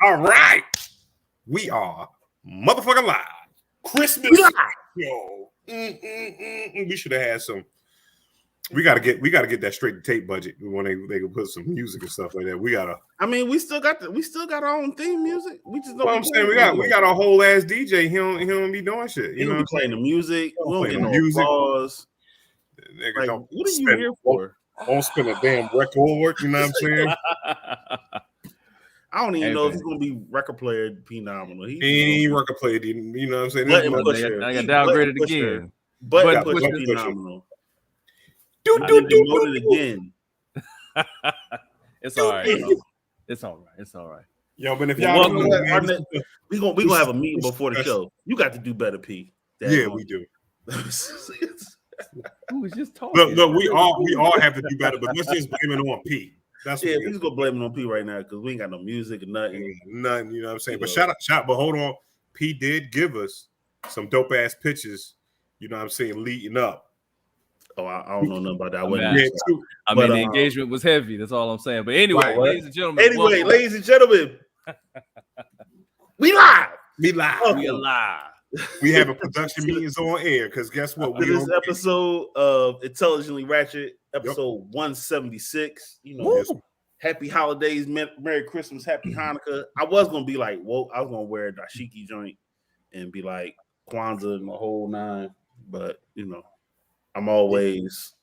All right. We are motherfucking live. Christmas. Yo. We should have had some. We gotta get that straight to tape budget when they can put some music and stuff like that. We gotta. I mean, we still got our own theme music. We just don't. Well, I'm saying we got a whole ass DJ. He don't be doing shit. You know, be playing the music. We don't get no music. applause. Like, what are you here for? Don't spend a damn record. You know what I'm saying? I don't even know if he's gonna be record player phenomenal. He ain't record player. You know what I'm saying? I got downgraded again. But phenomenal. Do again. It's all right. It's all right. Yo, but if y'all we gonna have a meeting before the show. You got to do better, P. Yeah, we do. Who was just talking? Look, we all have to do better, but let's just blame it on P. That's we just gonna blame it on P right now because we ain't got no music or nothing. Nothing, you know what I'm saying? But shout out, but hold on. P did give us some dope ass pitches, you know what I'm saying, leading up. Oh, I don't know nothing about that. I mean, the engagement was heavy. That's all I'm saying. But anyway, ladies and gentlemen. We live. We alive. We have a production meetings on air because guess what? This episode of Intelligently Ratchet, episode 176. You know, happy holidays, Merry Christmas, Happy Hanukkah. I was gonna be like, I was gonna wear a dashiki joint and be like Kwanzaa and the whole nine, but you know. I'm always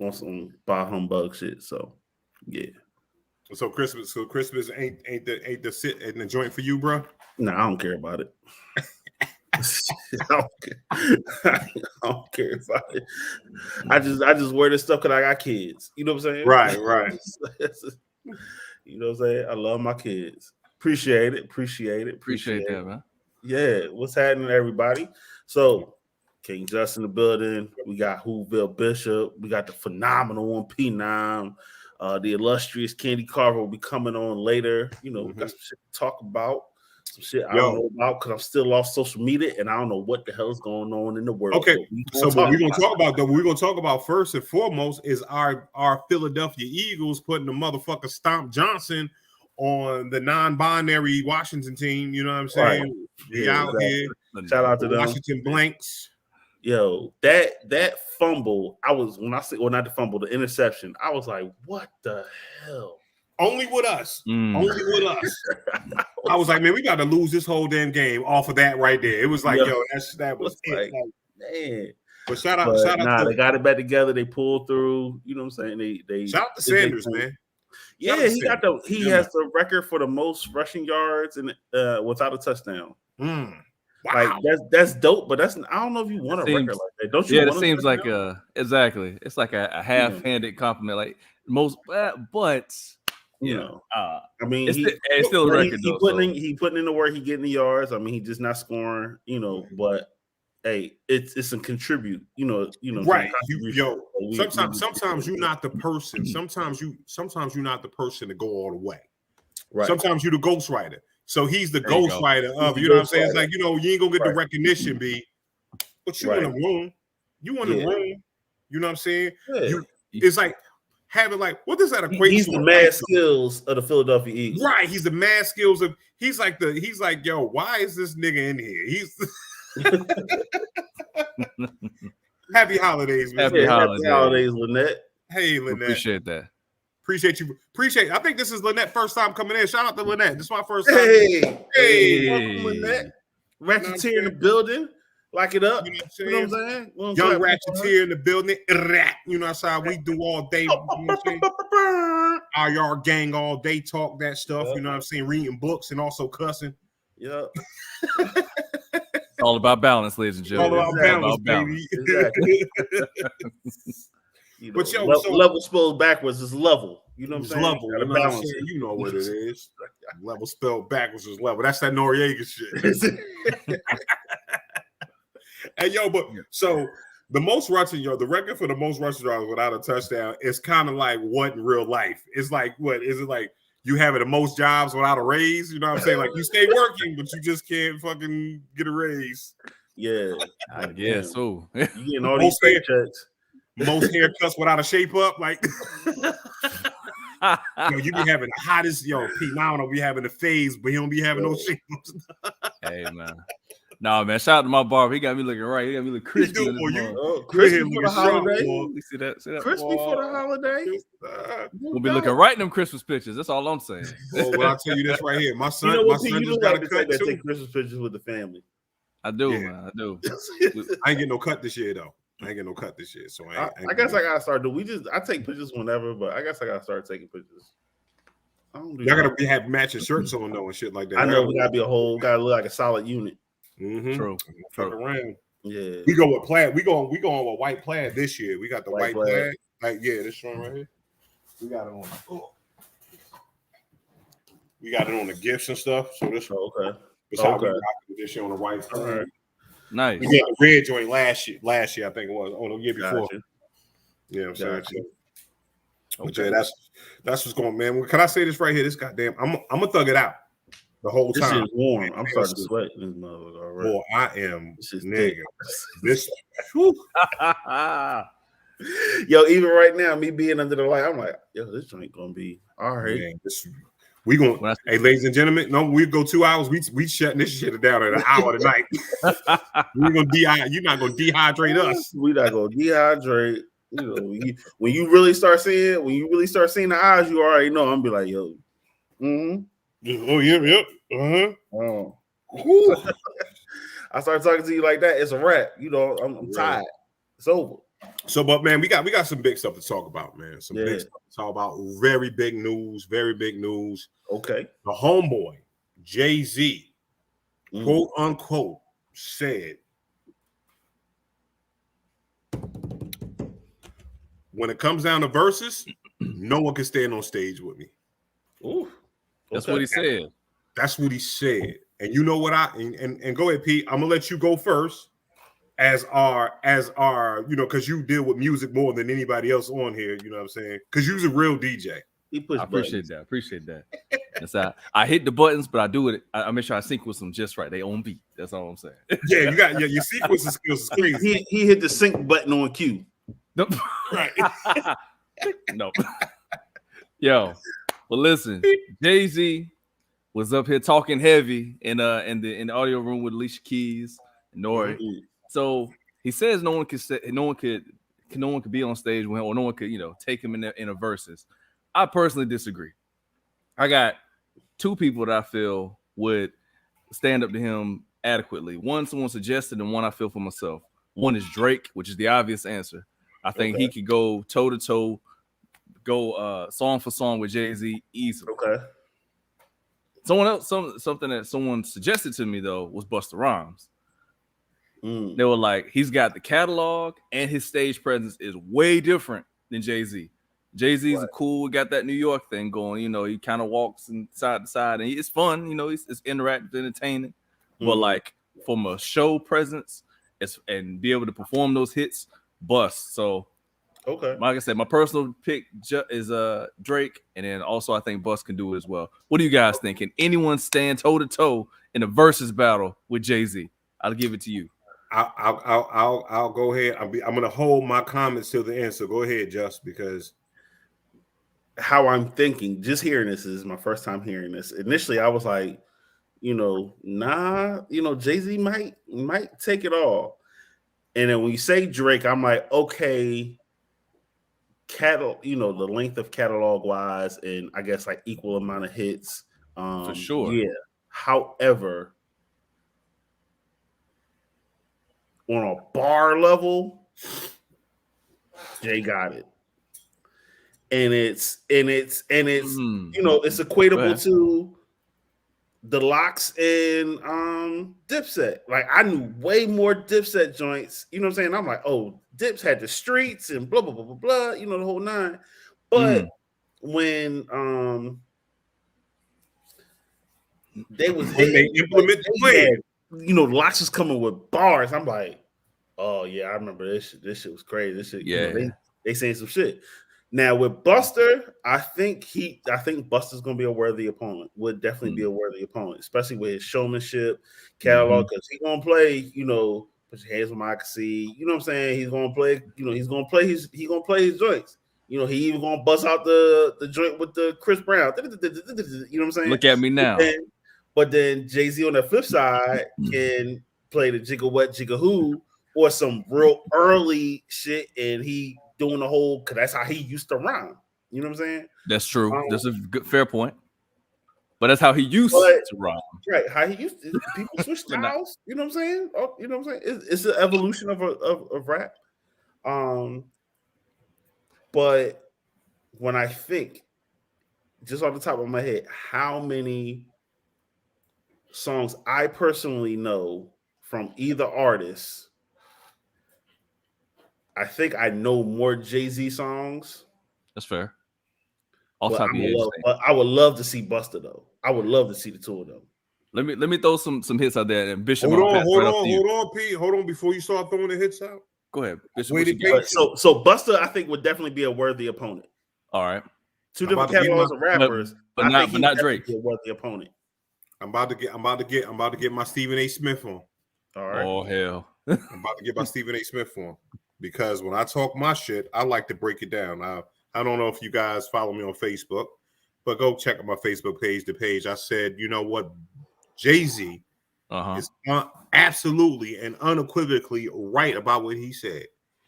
on some bah humbug shit, so yeah. So Christmas ain't the sit in the joint for you, bro? No, I don't care about it. I don't care about it. I just wear this stuff because I got kids. You know what I'm saying? Right. You know what I'm saying? I love my kids. Appreciate it. Appreciate that, man. Yeah. What's happening, everybody? So. King Just in the building. We got Whoville Bishop. We got the phenomenal one, P9. The illustrious Candy Carver will be coming on later. You know, we got some shit to talk about. Some shit I don't know about because I'm still off social media and I don't know what the hell is going on in the world. Okay, so what we're gonna talk about first and foremost is our Philadelphia Eagles putting the motherfucker Stomp Johnson on the non-binary Washington team. You know what I'm saying? Right. Out here. Shout out to them. Washington Blanks. Yo, that fumble, not the fumble, the interception, I was like, what the hell? Only with us. Only with us. I was like, man, we got to lose this whole damn game off of that right there. It was like, that was it. Like, man. But shout out. They got it back together. They pulled through. You know what I'm saying? They shout out to Sanders, man. Yeah, he has the record for the most rushing yards and without a touchdown. Wow. Like that's dope, but I don't know if you want a record like that. Don't you? Yeah, it seems like exactly. It's like a half-handed compliment, like most, but you know, I mean, it's still a record. He putting in the work, he getting the yards. I mean, he just not scoring, you know. But hey, it's a contribute, you know, right? Sometimes you're not the person. Sometimes you're not the person to go all the way. Right. Sometimes you're the ghostwriter. So he's the ghostwriter of, you know what I'm saying? It's like, you know, you ain't gonna get the recognition, B, but you in the room. You in the room. You know what I'm saying? Yeah. It's like having what does that equate to? He's the mad skills of the Philadelphia Eagles. Right. He's the mad skills of he's like, yo, why is this nigga in here? He's Happy holidays, man. Happy holidays, Lynette. Hey, Lynette. Appreciate that. Appreciate you. I think this is Lynette first time coming in. Shout out to Lynette. This is my first time. Hey. Welcome, Lynette. Ratcheteer in the building. Lock it up. You know what I'm saying? Young Ratcheteer in the building. You know, that's how we do all day. You know what I'm saying? Our yard gang all day talk that stuff. You know what I'm saying? Reading books and also cussing. Yep. It's all about balance, ladies and gentlemen. All about balance, baby. Exactly. But level spelled backwards is level. You know what I'm saying? Level. You know what it is. Level spelled backwards is level. That's that Noriega shit. And so the most rushing, the record for the most rushing yards without a touchdown is kind of like what in real life? It's like what is it like? You having the most jobs without a raise? You know what I'm saying? Like you stay working, but you just can't fucking get a raise. Yeah, I guess so. You getting all these paychecks. Most haircuts without a shape up, like You be having the hottest, Pete now don't be having the phase, but he don't be having no shit. Hey, man. No, man. Shout out to my barber. He got me looking right. He got me looking crispy. Crispy for the holiday. You see that? Crispy for the holiday. We'll be looking right in them Christmas pictures. That's all I'm saying. Well, I'll tell you this right here. My son, just got to cut too. Take Christmas pictures with the family. I do, man. I do. I ain't getting no cut this year, though. So I guess I gotta start doing. I take pictures whenever, but I guess I gotta start taking pictures. Y'all gotta have matching shirts on though and shit like that. I know we gotta be gotta look like a solid unit. Mm-hmm. True. Around. Yeah. We go with plaid. We going with white plaid this year. We got the white plaid. Like this one right here. We got it on. We got it on the gifts and stuff. So this one. Okay. That's how we rock this year on the white plaid. Right. Nice. We got the red joint last year. I think it was. The year before. Gotcha. Yeah, I'm saying. Okay, that's what's going, man. Can I say this right here? This goddamn, I'm gonna thug it out the whole time. This is warm. I'm starting to sweat in this motherfucker already. Boy, I am nigga. Yo, even right now, me being under the light, I'm like, yo, this joint gonna be all right. Man, we gonna, hey, ladies and gentlemen, no, we go 2 hours. We shutting this shit down at an hour tonight. We're gonna you're not gonna dehydrate us. We're not gonna dehydrate. When you really start seeing the eyes, you already know. I'm be like, yo, oh yep, Oh. I start talking to you like that. It's a wrap. I'm tired. It's over. So, but man, we got some big stuff to talk about, man. Some big stuff to talk about. Very big news. Okay. The homeboy, Jay-Z, quote unquote, said, when it comes down to verses, no one can stand on stage with me. Ooh. That's what he said. That's what he said. And you know what and go ahead, Pete. I'm gonna let you go first as our, because you deal with music more than anybody else on here, you know what I'm saying? Because you're a real DJ. I appreciate that. That's I hit the buttons, but I do it. I make sure I sequence them just right. They on beat. That's all I'm saying. Yeah, you got your sequencing skills is crazy. He hit the sync button on cue. Nope. Right. Nope. Yo, well, listen, Jay-Z was up here talking heavy in the audio room with Alicia Keys and Nori. Mm-hmm. So he says no one could be on stage with him, or no one could take him in a verses. I personally disagree. I got two people that I feel would stand up to him adequately. One, someone suggested, and one I feel for myself. One is Drake, which is the obvious answer. I think he could go toe to toe, go song for song with Jay-Z easily. Okay. Something that someone suggested to me though was Busta Rhymes. They were like, he's got the catalog and his stage presence is way different than Jay-Z. Jay-Z's a cool, got that New York thing going. He kind of walks from side to side, and it's fun. It's interactive, entertaining. But like from a show presence, and be able to perform those hits, Bust. So, like I said, my personal pick is Drake, and then also I think Bust can do it as well. What do you guys think? Can anyone stand toe to toe in a versus battle with Jay-Z? I'll give it to you. I'll go ahead. I'm gonna hold my comments till the end. So go ahead, Just, because how I'm thinking, just hearing this is my first time hearing this. Initially, I was like, Jay-Z might take it all. And then when you say Drake, I'm like, okay, the length of catalog wise, and I guess like equal amount of hits. For sure. Yeah. However, on a bar level, Jay got it. And it's it's equatable to the Locks and Dipset. Like I knew way more Dipset joints, you know what I'm saying? I'm like, oh, Dips had the streets and blah blah blah blah blah, the whole nine. But when they implement the plan, Locks was coming with bars. I'm like, oh yeah, I remember this shit. This shit was crazy. This shit, they saying some shit. Now with Buster, I think Buster's gonna be a worthy opponent. Would definitely be a worthy opponent, especially with his showmanship catalog. Because he's gonna play, put your hands on my I can see. You know what I'm saying? He's gonna play. He's gonna play his joints. You know, he even gonna bust out the joint with the Chris Brown. You know what I'm saying? Look at me now. But then Jay-Z on the flip side can play the Jigga What, Jigga Who, or some real early shit, and he doing the whole, because that's how he used to rhyme. You know what I'm saying? That's true. That's a good, fair point. But that's how he used to rhyme. Right. How he used to. People switch styles. You know what I'm saying? Oh, you know what I'm saying? It's an evolution of rap. But when I think, just off the top of my head, how many songs I personally know from either artist, I think I know more Jay-Z songs. That's fair. But I would love to see Busta though. I would love to see the two of them. Let me throw some hits out there. And Bishop, hold on, Pete. Hold on before you start throwing the hits out. Go ahead, Bishop. So Busta, I think, would definitely be a worthy opponent. All right, two different catalogs of rappers, but not Drake. Be a worthy opponent. I'm about to get my Stephen A. Smith on. All right. Oh hell. I'm about to get my Stephen A. Smith on, because when I talk my shit, I like to break it down. I don't know if you guys follow me on Facebook, but go check out my Facebook page. The page I said, you know what, Jay-Z is absolutely and unequivocally right about what he said.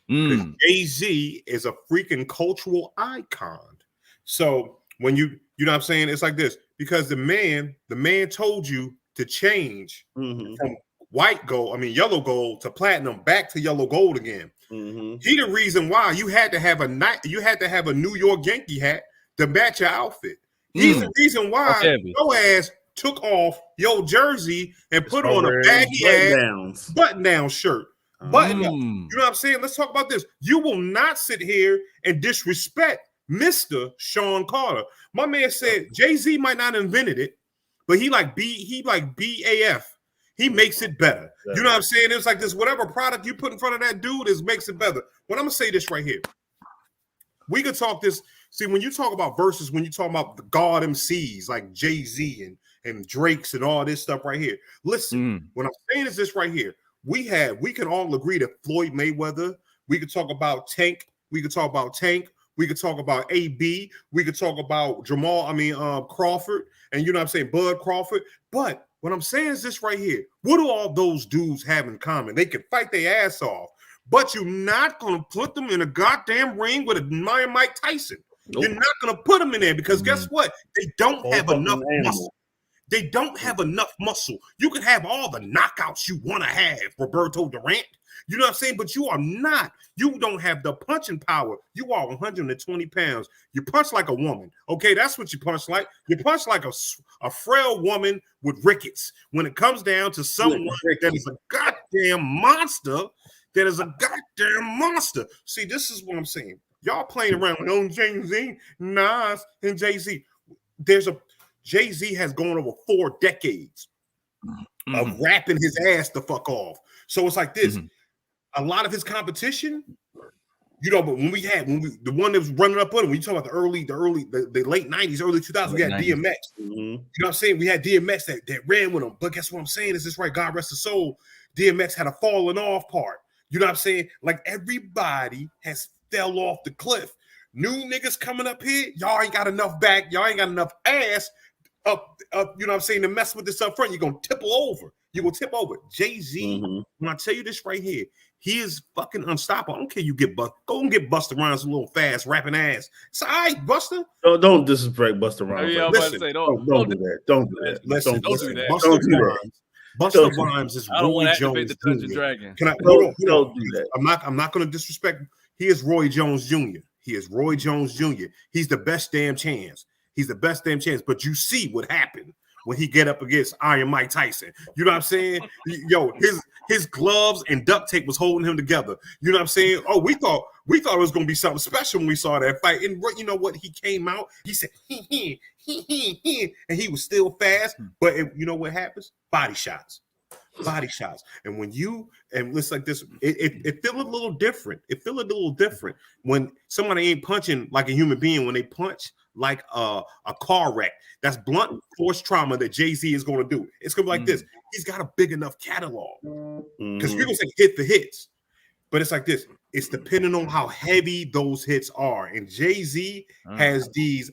Jay-Z is a freaking cultural icon. So when you know what I'm saying, it's like this, because the man told you to change from yellow gold to platinum, back to yellow gold again. He the reason why you had to have a New York Yankee hat to match your outfit. He's the reason why your ass took off your jersey and put on a baggy ass button-down shirt. Button up. You know what I'm saying? Let's talk about this. You will not sit here and disrespect Mr. Sean Carter. My man said Jay-Z might not have invented it, but he like BAF. He makes it better. You know what I'm saying? It's like this, whatever product you put in front of that dude makes it better. But I'm gonna say this right here. We could talk this. See, when you talk about verses, when you talk about the God MCs like Jay-Z and Drake's and all this stuff right here. Listen, what I'm saying is this right here. We can all agree that Floyd Mayweather, we could talk about Tank, we could talk about AB, we could talk about Crawford, and you know what I'm saying, Bud Crawford. But what I'm saying is this right here. What do all those dudes have in common? They can fight their ass off, but you're not going to put them in a goddamn ring with a Mike Tyson. Nope. You're not going to put them in there because guess what? They don't have enough muscle. They don't have enough muscle. You can have all the knockouts you want to have, Roberto Durant. You know what I'm saying? But you don't have the punching power. You are 120 pounds. You punch like a woman. Okay, that's what you punch like. You punch like a frail woman with rickets. When it comes down to someone that is a goddamn monster, See, this is what I'm saying. Y'all playing around with Jay-Z, Nas, and Jay-Z. Jay-Z has gone over 4 decades of rapping his ass the fuck off. So it's like this. A lot of his competition, you know, but the one that was running up on him, when you talk about the late 90s, early 2000s, we had DMX. You know what I'm saying? We had DMX that ran with him. But guess what I'm saying is this right? God rest his soul. DMX had a falling off part. You know what I'm saying? Like everybody has fell off the cliff. New niggas coming up here, y'all ain't got enough back, y'all ain't got enough ass up, you know what I'm saying, to mess with this up front. You're gonna tip over. You're gonna tip over. Jay-Z, when I tell you this right here, he is fucking unstoppable. I don't care you get Busta. Go and get Busta Rhymes a little fast, rapping ass. It's all right, Busta. Don't disrespect Busta Rhymes. Yeah, listen, say, don't do that. Don't do that. Listen, don't do that. Busta Rhymes is Roy Jones Jr. Can I don't do that? I'm not going to disrespect. He is Roy Jones Jr. He's the best damn chance. But you see what happened when he get up against Iron Mike Tyson. You know what I'm saying? Yo, his gloves and duct tape was holding him together. You know what I'm saying? Oh, we thought it was going to be something special when we saw that fight. And you know what? He came out. He said, and he was still fast. But you know what happens? Body shots. And when it's like this, it feel a little different. When somebody ain't punching like a human being, when they punch like a car wreck. That's blunt force trauma that Jay-Z is going to do. It's going to be like this. He's got a big enough catalog. Because people say hit the hits. But it's like this. It's depending on how heavy those hits are. And Jay-Z has these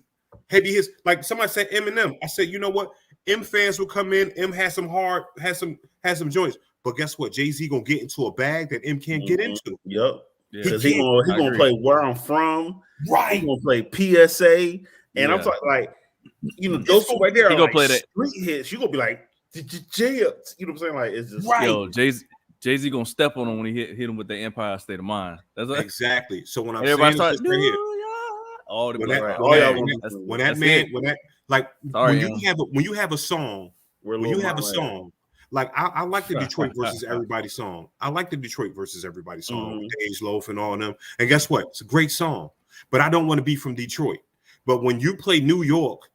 heavy hits. Like somebody said Eminem. I said, you know what? M fans will come in. M has some joints. But guess what? Jay-Z gonna get into a bag that M can't get into. Yep. Because he gonna play Where I'm From. Right. He gonna play PSA. And I'm talking like, those two right there are like street hits. You gonna be like, Jay, you know what I'm saying? Like, it's just yo, Jay-Z gonna step on him when he hit him with the Empire State of Mind. That's like, exactly. So when I'm everybody saying starts right here, all the when you have a song, like I like the Detroit versus Everybody song. I like the Detroit versus Everybody song, Dage Loaf and all of them. And guess what? It's a great song, but I don't want to be from Detroit. But when you play New York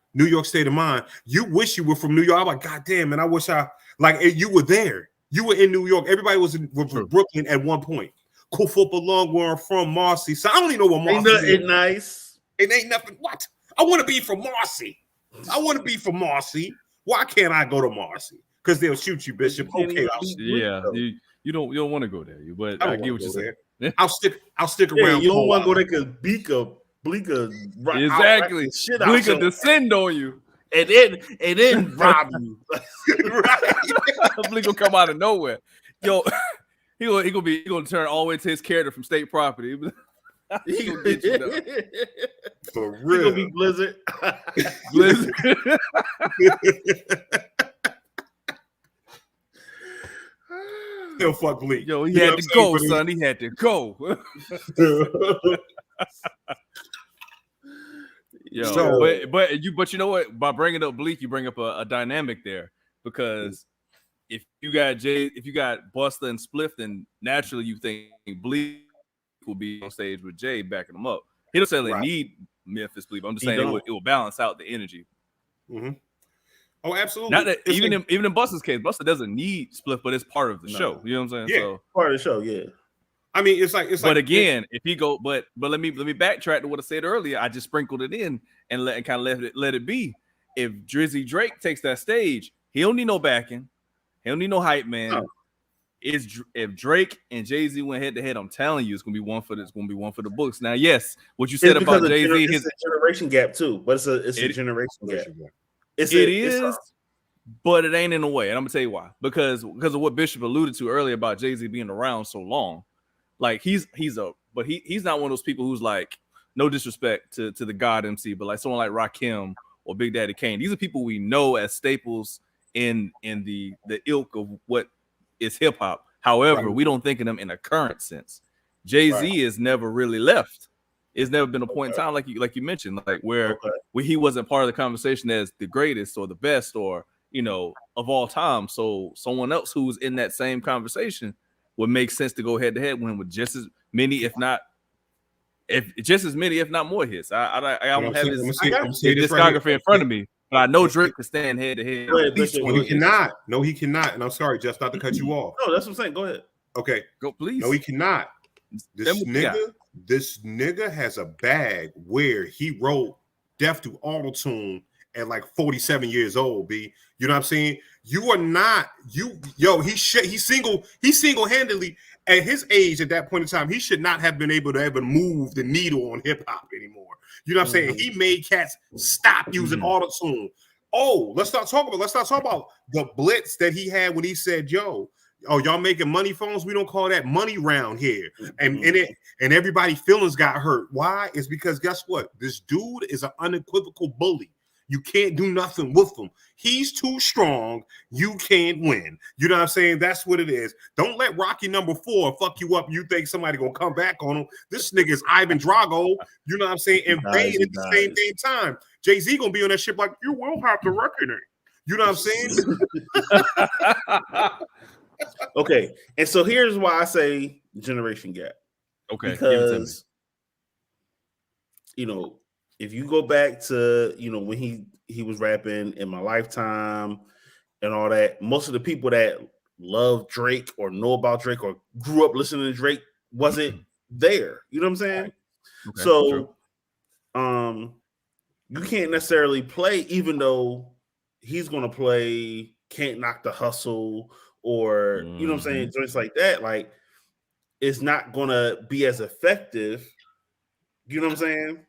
State of Mind, you wish you were from New York. I'm like, God damn, man, I wish you were there. You were in New York. Everybody was in Brooklyn at one point. Cool football long where I'm from, Marcy. So I don't even know what Marcy is. Ain't nice. It ain't nothing. What? I want to be from Marcy. Why can't I go to Marcy? Because they'll shoot you, Bishop. Okay, you don't want to go there, but I get what you're saying. I'll stick around. You don't want to go there because Bleeker exactly. Bleeker descend on you. And then rob you. Right. Bleeker come out of nowhere. Yo, he gonna turn all the way to his character from State Property. He For real. He gonna be Blizzard. He'll fuck Bleak. Yo, he had to go, son. He had to go. Yo, but you know what? By bringing up Bleak, you bring up a dynamic there, because if you got Busta and Spliff, then naturally you think Bleak will be on stage with Jay backing him up. He doesn't necessarily need Memphis Bleak. I'm just saying it will balance out the energy. Mm-hmm. Oh, absolutely. Not that even in Busta's case, Busta doesn't need Spliff, but it's part of the show. You know what I'm saying? Yeah, so, part of the show. Yeah. I mean, it's like. But again, if he go, but let me backtrack to what I said earlier. I just sprinkled it in and let it be. If Drizzy Drake takes that stage, he don't need no backing. He don't need no hype man. No. If Drake and Jay-Z went head to head, I'm telling you, it's gonna be one for the books. Now, yes, what you said about Jay-Z, it's a generation gap too, but it's a generation gap. It is, but it ain't in a way, and I'm gonna tell you why. Because of what Bishop alluded to earlier about Jay-Z being around so long. Like he's not one of those people who's like, no disrespect to the God MC, but like someone like Rakim or Big Daddy Kane. These are people we know as staples in the ilk of what is hip hop. However, we don't think of them in a current sense. Jay-Z has never really left. It's never been a point in time like you mentioned, like where he wasn't part of the conversation as the greatest or the best or of all time. So someone else who's in that same conversation would make sense to go head to head with him with just as many, if not more hits. I don't have his discography in front of me, but I know Drake can stand head to head. He cannot. No, he cannot. And I'm sorry, just not to cut you off. No, that's what I'm saying. Go ahead. Okay, go please. No, he cannot. This nigga has a bag where he wrote Death to Auto-Tune at like 47 years old, B. You know what I'm saying? You are not he single-handedly at his age at that point in time, he should not have been able to ever move the needle on hip hop anymore. You know what I'm saying? He made cats stop using auto-tune. Oh, let's not talk about the blitz that he had when he said, y'all making money phones? We don't call that money round here. And everybody feelings got hurt. Why? It's because guess what? This dude is an unequivocal bully. You can't do nothing with him. He's too strong. You can't win. You know what I'm saying? That's what it is. Don't let Rocky number 4 fuck you up. You think somebody gonna come back on him. This nigga's Ivan Drago. You know what I'm saying? And Bane at the same time. Jay-Z gonna be on that shit like, you will have to reckon it. You know what I'm saying? Okay. And so here's why I say generation gap. Okay. Because, if you go back to, when he was rapping In My Lifetime and all that, most of the people that love Drake or know about Drake or grew up listening to Drake wasn't there. You know what I'm saying? Okay, so you can't necessarily play, even though he's going to play Can't Knock the Hustle or, you know what I'm saying, joints like that. Like, is not gonna be as effective. You know what I'm saying?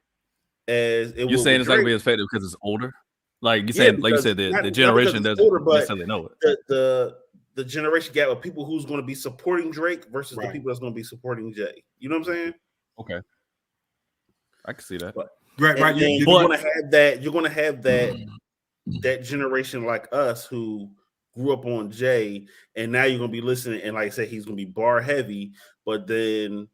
As it You're saying it's not gonna be Drake. as effective because it's older. Like you said, the generation doesn't older, but necessarily know it. The generation gap of people who's going to be supporting Drake versus Right. the people that's going to be supporting Jay. You know what I'm saying? Okay, I can see that. Right. You're going to have that. You're going to have that generation like us who grew up on Jay, and now you're going to be listening. And like I said, he's going to be bar heavy, but then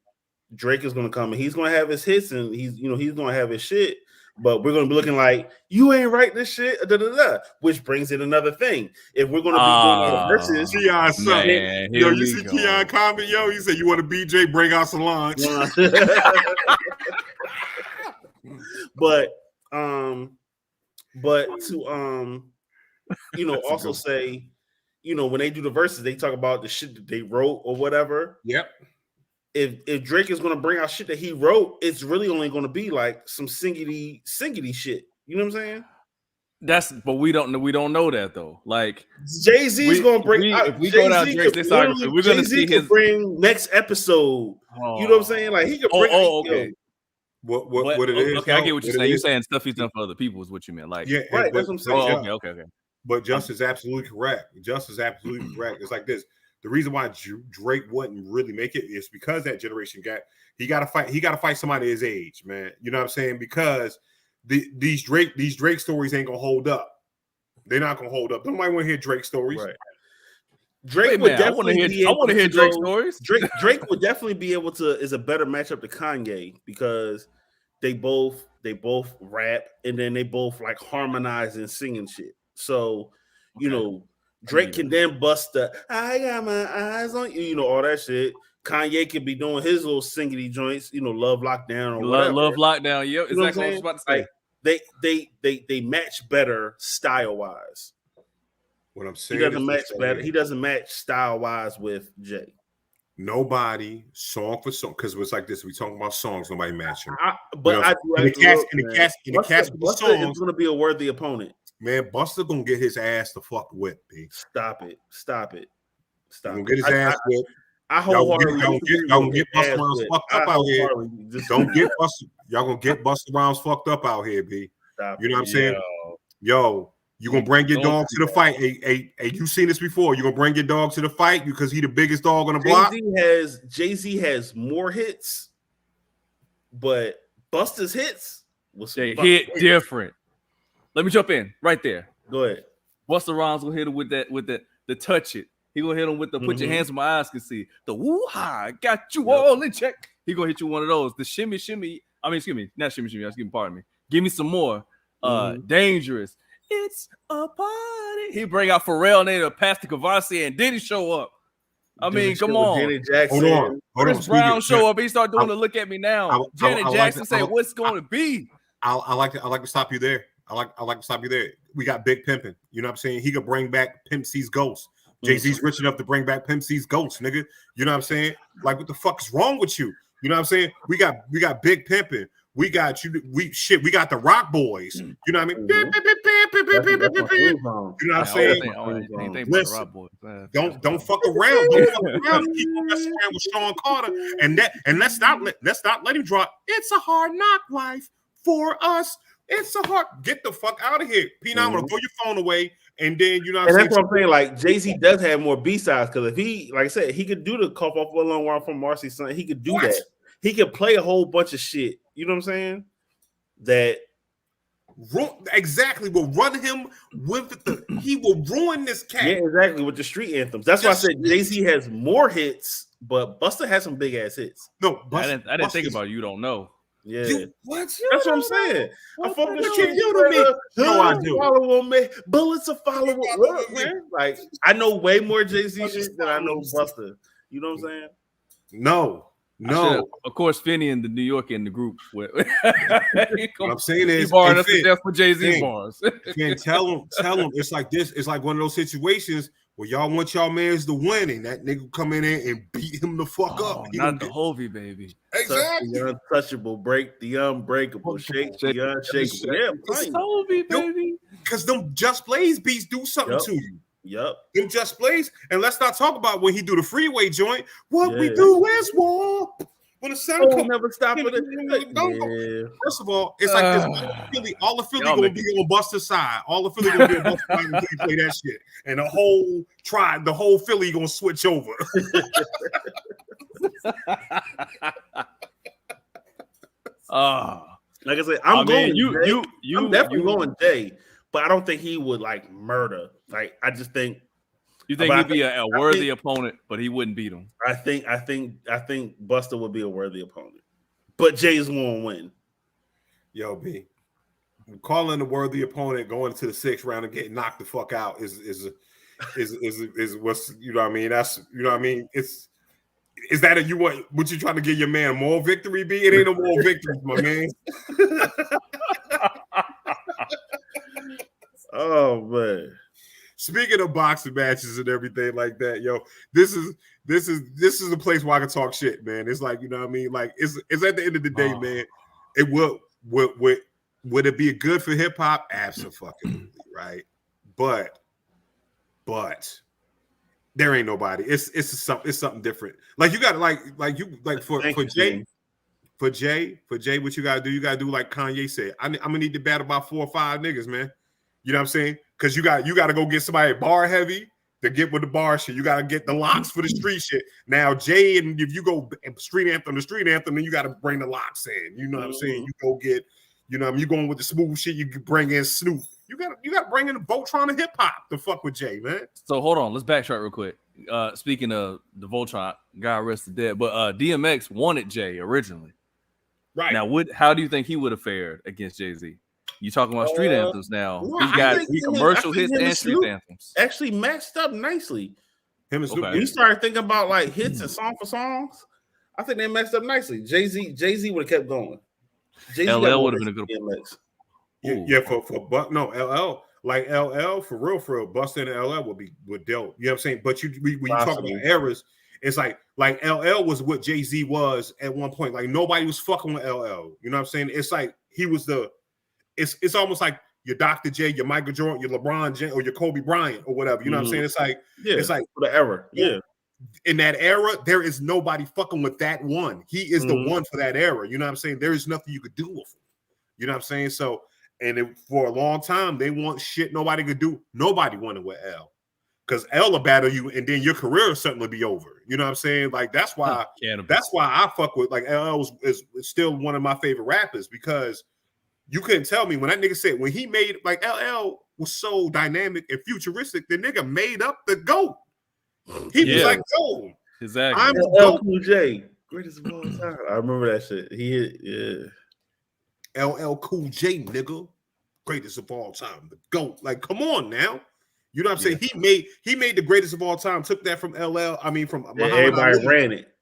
Drake is going to come and he's going to have his hits and he's going to have his shit. But we're going to be looking like, you ain't write this shit, which brings in another thing. If we're going to be doing all the verses, Keon's son. Yo, you see Keon comment? Yo, he said, you want a BJ, bring out some lunch. but to also say, when they do the verses, they talk about the shit that they wrote or whatever. Yep. If Drake is going to bring out shit that he wrote, it's really only going to be like some singity shit. You know what I'm saying? But we don't know that though. Like Jay-Z's going to bring. If we go down Drake's discography, we're going to see his bring next episode. You know what I'm saying? Like he could bring. Okay. What it is? Okay, I get what you're saying. You're saying stuff he's done for other people is what you meant. Like right. That's what I'm saying. Okay. But Just is absolutely correct. It's like this. The reason why Drake wouldn't really make it is because that generation gap. He got to fight somebody his age, man. You know what I'm saying? Because these Drake stories ain't gonna hold up. They're not gonna hold up. Nobody want to hear Drake stories. Right. Drake would definitely I want to hear Drake stories. Drake would definitely be able to is a better matchup to Kanye because they both rap and then they both like harmonize and singing shit. So Drake can then bust the I got my eyes on you, all that shit. Kanye could be doing his little singity joints, Love Lockdown or whatever. Love Lockdown, yeah, exactly what I was about to say. Like, they match better style wise. What I'm saying, he doesn't match style wise with Jay. Nobody song for song because it's like this. We talking about songs, nobody matching. The cast of the song is going to be a worthy opponent. Man, Busta gonna get his ass the fuck whipped, B. Stop it. Gonna get his ass whipped. I wholeheartedly y'all gonna get Busta Rhymes fucked up out here. Don't get Busta. Y'all gonna get Busta Rhymes fucked up out here, B. You know what I'm saying? Yo, you gonna bring your dog to the fight. Hey, you seen this before? You gonna bring your dog to the fight because he the biggest dog on the block? Jay-Z has more hits, but Busta's hits they hit different. Let me jump in right there. Go ahead. Busta Rhymes will hit him with the touch it. He gonna hit him with the put your hands where my eyes can see. The woo-ha, got you all in check. He gonna hit you one of those. The shimmy. I mean, excuse me, not shimmy. Excuse me, pardon me. Give me some more. Dangerous. It's a party. He bring out Pharrell and then Pastor Cavassier and Diddy show up. I mean, come on. Janet Jackson. Hold on. Chris Brown show up. He start doing the look at me now. Janet Jackson say, "What's going to be?" I like to stop you there. I like to stop you there. We got Big Pimpin'. You know what I'm saying? He could bring back Pimp C's Ghost. Jay-Z's rich enough to bring back Pimp C's Ghost, nigga. You know what I'm saying? Like, what the fuck is wrong with you? You know what I'm saying? We got Big Pimpin'. We got you. We got the Rock Boys. You know what I mean? You know what I'm saying? Listen, don't fuck around. Don't fuck around. Keep messing around with Sean Carter, and let's not let him drop. It's a hard knock life for us. It's a hard. Get the fuck out of here, Pete. I'm gonna throw your phone away, and then you know. And that's what I'm saying. Like Jay-Z does have more B-sides because if he, like I said, he could do the cough off a long while from Marcy's son. He could do that. He could play a whole bunch of shit. You know what I'm saying? That exactly will run him with the. He will ruin this cat. Yeah, exactly with the street anthems. That's why I said Jay-Z has more hits, but Busta has some big ass hits. No, I didn't think about it. You don't know. Yeah, that's what I'm saying. I fuck with you to me. No, I do. Follow on me. Bullets are following. Man. Like I know way more Jay-Z shit than I know Busta. You know what I'm saying? No. Of course, Finney and the New York in the group. What I'm saying is, barring us to death for Jay-Z bars. Tell him. It's like this. It's like one of those situations where y'all want y'all mans to win, and that nigga come in there and beat him the fuck up. Not the Hovey, baby. Exactly. The untouchable, break the unbreakable, shake the unshakable. Yeah, Hovey, baby. Because them Just Blaze beats do something to you. Yep. Them Just Blaze. And let's not talk about when he do the freeway joint. What we do is war. When the sound comes, never stop it. First of all, it's like this. All the Philly gonna be on Buster's side. All the Philly gonna be on Buster's side until you play that shit. And the whole Philly gonna switch over. Like I said, I'm definitely going Jay, but I don't think he would like murder. Like I just think you think he'd be a worthy opponent, but he wouldn't beat him. I think Buster would be a worthy opponent, but Jay's gonna win. Yo, B, calling a worthy opponent going into the 6th round and getting knocked the fuck out is what's, you know what I mean? That's, you know what I mean? Is that what you trying to give your man more victory, B? It ain't no more victories, my man. Oh man. Speaking of boxing matches and everything like that, yo, this is a place where I can talk shit, man. It's like, you know what I mean? Like it's at the end of the day, man. It would it be good for hip hop? Absolutely, right? But there ain't nobody. It's something different. Like you got for Jay, what you gotta do? You gotta do like Kanye said. I'm gonna need to battle about 4 or 5 niggas, man. You know what I'm saying? Because you got to go get somebody bar heavy to get with the bar shit. You got to get the locks for the street shit. Now, Jay, and if you go street anthem, then you got to bring the locks in. You know what I'm saying? You go get, you know, you going with the smooth shit. You can bring in Snoop. You got to bring in the Voltron and hip hop to fuck with Jay, man. So hold on, let's backtrack real quick. Speaking of the Voltron, God rest the dead, but DMX wanted Jay originally. Right now, how do you think he would have fared against Jay-Z? You talking about street anthems now? Well, He's got commercial hits and street anthems. Actually matched up nicely. Him and Snoop. When you started thinking about like hits and song for songs, I think they matched up nicely. Jay-Z would have kept going. LL would have been a good LL. Like LL for real, Busta and LL would dealt. You know what I'm saying? But when you talk about eras, it's like LL was what Jay-Z was at one point. Like nobody was fucking with LL. You know what I'm saying? It's like he was it's almost like your Dr. J, your Michael Jordan, your LeBron James, or your Kobe Bryant, or whatever. You know what I'm saying? It's like for the era. Yeah. In that era, there is nobody fucking with that one. He is the one for that era. You know what I'm saying? There is nothing you could do with him. You know what I'm saying? So, for a long time, they want shit nobody could do. Nobody wanted with L. Because L will battle you, and then your career will certainly be over. You know what I'm saying? Like that's why I fuck with like LL is still one of my favorite rappers, because you couldn't tell me when that nigga said, when he made, like LL was so dynamic and futuristic, the nigga made up the GOAT. He was like, yo, exactly. I'm LL Cool J, greatest of all time. I remember that shit. LL Cool J, nigga, greatest of all time, the GOAT. Like, come on now. You know what I'm saying? He made the greatest of all time, took that from LL, from Muhammad everybody Ali, ran it.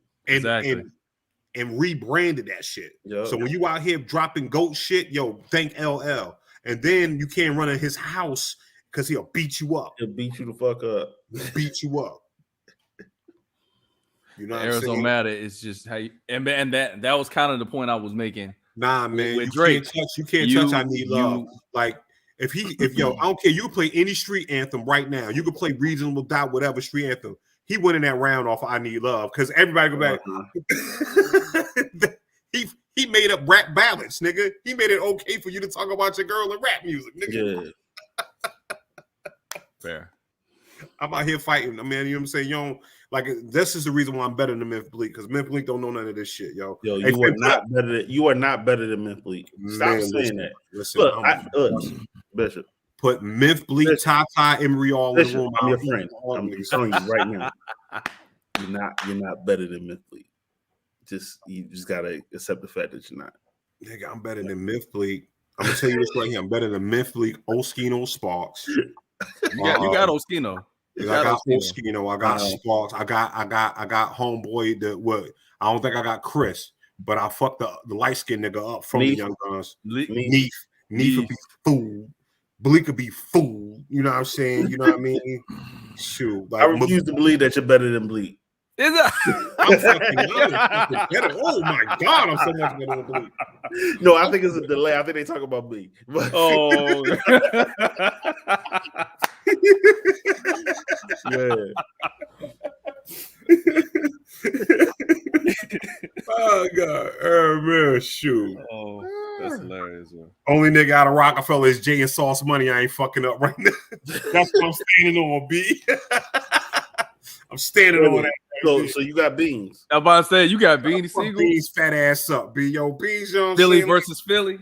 And rebranded that shit. Yep. So when you out here dropping GOAT shit, yo, thank LL. And then you can't run in his house because he'll beat you up. He'll beat you the fuck up. Beat you up. You know what I'm saying? Arizona matter is just how you, and that was kind of the point I was making. Nah, man, with Drake, you can't touch I Need Love. Like if I don't care, you can play any street anthem right now. You can play Reasonable Doubt, whatever street anthem. He went in that round off of I Need Love because everybody go back. He made up rap ballads, nigga. He made it okay for you to talk about your girl in rap music, nigga. Yeah. Fair. I'm out here fighting. I mean, you know what I'm saying? Yo, like this is the reason why I'm better than Memphis Bleek, because Memphis Bleek don't know none of this shit, yo. Yo, you are not better than Memphis Bleek. Stop saying that. Listen, Bishop. Put Memphis Bleek, Tata, Emery all in the room. I'm your friend. I'm telling you right now. You're not better than Memphis Bleek. You just gotta accept the fact that you're not. Nigga, I'm better than Memphis Bleek. I'm gonna tell you this right here. I'm better than Memphis Bleek, Oskino, Sparks. You got Oskino. I got Oskino. I got Sparks. I got homeboy. I don't think I got Chris, but I fucked the light skinned nigga up from the Young Guns. Neef would be fool. Bleak could be fool. You know what I'm saying? You know what I mean? Shoot. Like, I refuse to believe that you're better than Bleak. Is it? I'm fucking better. Oh my god, I'm so much better than Bleak. No, I think it's a delay. I think they talk about Bleak. Oh. man. Oh God, oh man, shoot. Oh, that's hilarious, man. Only nigga out of Rockefeller is Jay and Sauce Money. I ain't fucking up right now. That's what I'm standing on, B. I'm standing on that. So you got Beans. I'm about to say you got Beanie Siegel. Beans fat ass up, B. Yo, Beans, you know what I'm Philly saying? versus Philly.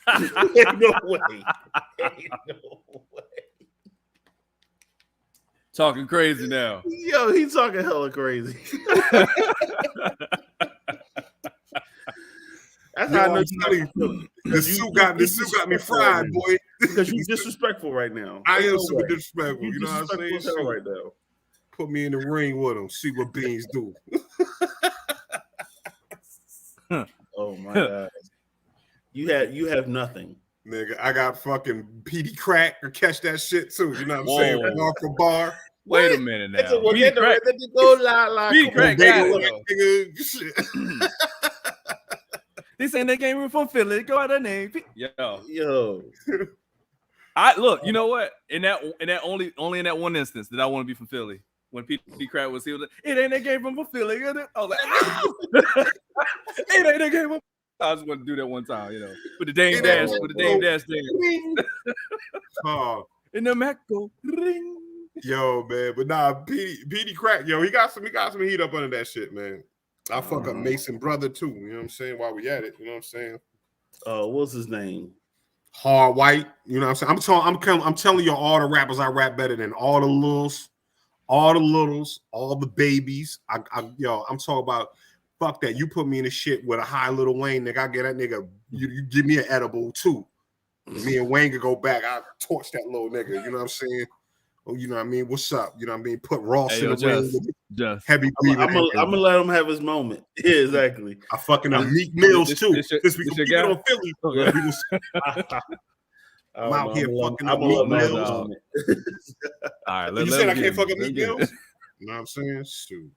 No way. No way. Talking crazy now. Yo, he's talking hella crazy. That's how I know the suit got me fried, boy. Because you disrespectful right now. I am super disrespectful. You know what I'm saying? Right now. Put me in the ring with him. See what Beans do. Oh my God. You have nothing. Nigga, I got fucking PD Crack or catch that shit too. You know what I'm saying? Bar for bar. Wait a minute now. PD Crack. PD Crack got it. Nigga. This ain't that game from Philly. Go out that name. Yo. I look, you know what? In that only in that one instance did I want to be from Philly. When PD Crack was like, it ain't that game from Philly. I was like, it ain't that game from. I just want to do that one time, you know, with the Dame Dash, there. Oh, in the Mac go ring. Yo, man, but nah, PD Crack, yo, he got some heat up under that shit, man. I fuck up Mason brother too. You know what I'm saying? While we at it, you know what I'm saying? What's his name? Hard White. You know what I'm saying? I'm telling you, all the rappers I rap better than all the littles, all the babies. I'm talking about. Fuck that. You put me in the shit with a high Lil Wayne, nigga. I get that nigga. You give me an edible too. Me and Wayne could go back. I torch that little nigga. You know what I'm saying? Oh, you know what I mean? What's up? You know what I mean? Put Ross in the ring. Heavy breathing. I'm gonna let him have his moment. Yeah, exactly. I fucking Meek Mills too. Since we can keep it on Philly. I'm out here fucking up Meek Mills. All right, you said I can't fuck up Meek Mills? You know what I'm saying? Shoot.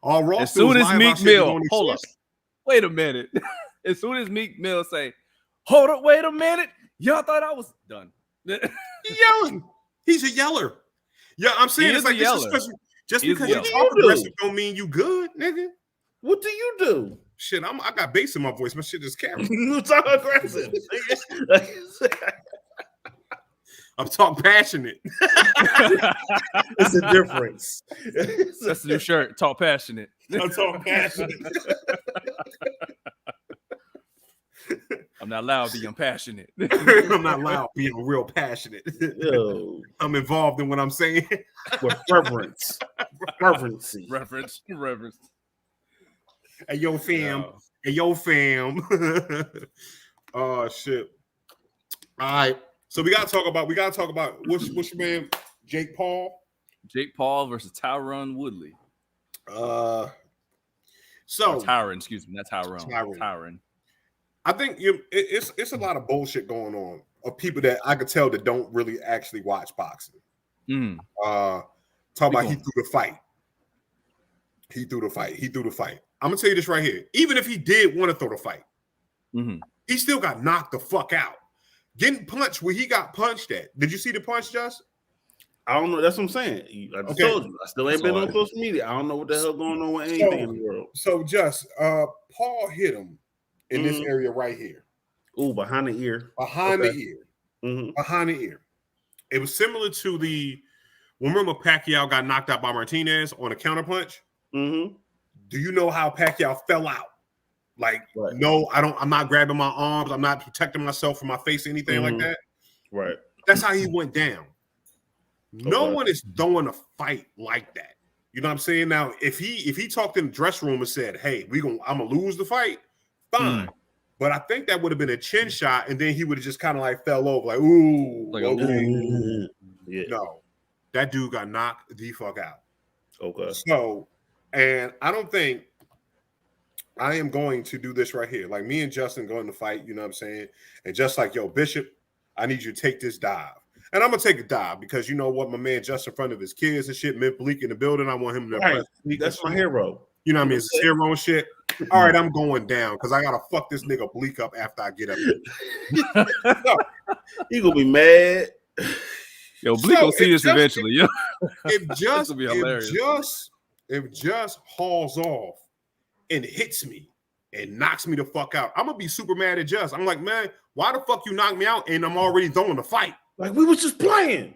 All Ross as soon as Meek Mill, hold up. Wait a minute. As soon as Meek Mill say, hold up, wait a minute. Y'all thought I was done. He's yelling. He's a yeller. Yeah, I'm saying it's like this is just because you talk aggressive don't mean you good, nigga. What do you do? Shit, I got bass in my voice. My shit just carries. You talk aggressive. I'm talking passionate. It's a difference. That's the new shirt. Talk passionate. I'm talking passionate. I'm not loud, being passionate. I'm not loud, being real passionate. Yo. I'm involved in what I'm saying. With reverence. Reverency. Reverence. Hey, yo, fam. Hey, yo, fam. Oh, shit. All right. So we gotta talk about what's your man, Jake Paul? Jake Paul versus Tyron Woodley. Tyron, excuse me, not Tyron. I think it's a lot of bullshit going on of people that I could tell that don't really actually watch boxing. Talk about he threw the fight. He threw the fight. I'm gonna tell you this right here. Even if he did want to throw the fight, he still got knocked the fuck out. Getting punched where he got punched at. Did you see the punch, Just? I don't know. That's what I'm saying. I just told you. I still ain't been on social media. I don't know what the hell going on with anything in the world. So, Just, Paul hit him in this area right here. Ooh, behind the ear. Behind the ear. It was similar to remember Pacquiao got knocked out by Martinez on a counterpunch? Do you know how Pacquiao fell out? Like, no, I'm not grabbing my arms. I'm not protecting myself from my face, anything like that. Right. That's how he went down. No one is throwing a fight like that. You know what I'm saying? Now, if he talked in the dressing room and said, hey, I'm going to lose the fight, fine. But I think that would have been a chin shot, and then he would have just kind of like fell over, like, ooh. Like, okay. Yeah. No. That dude got knocked the fuck out. Okay. So, and I don't think I am going to do this right here. Like me and Justin going to fight, you know what I'm saying? And just like, yo, Bishop, I need you to take this dive. And I'm going to take a dive because you know what? My man just in front of his kids and shit, Mint Bleak in the building. I want him to right. That's my hero. You know what I mean? It's his hero and shit. All right, I'm going down because I got to fuck this nigga Bleak up after I get up. He going to be mad. Yo, Bleak will see this eventually. Yo, if just hauls off and hits me and knocks me the fuck out, I'm gonna be super mad at Just. I'm like, man, why the fuck you knock me out and I'm already throwing the fight? Like we was just playing.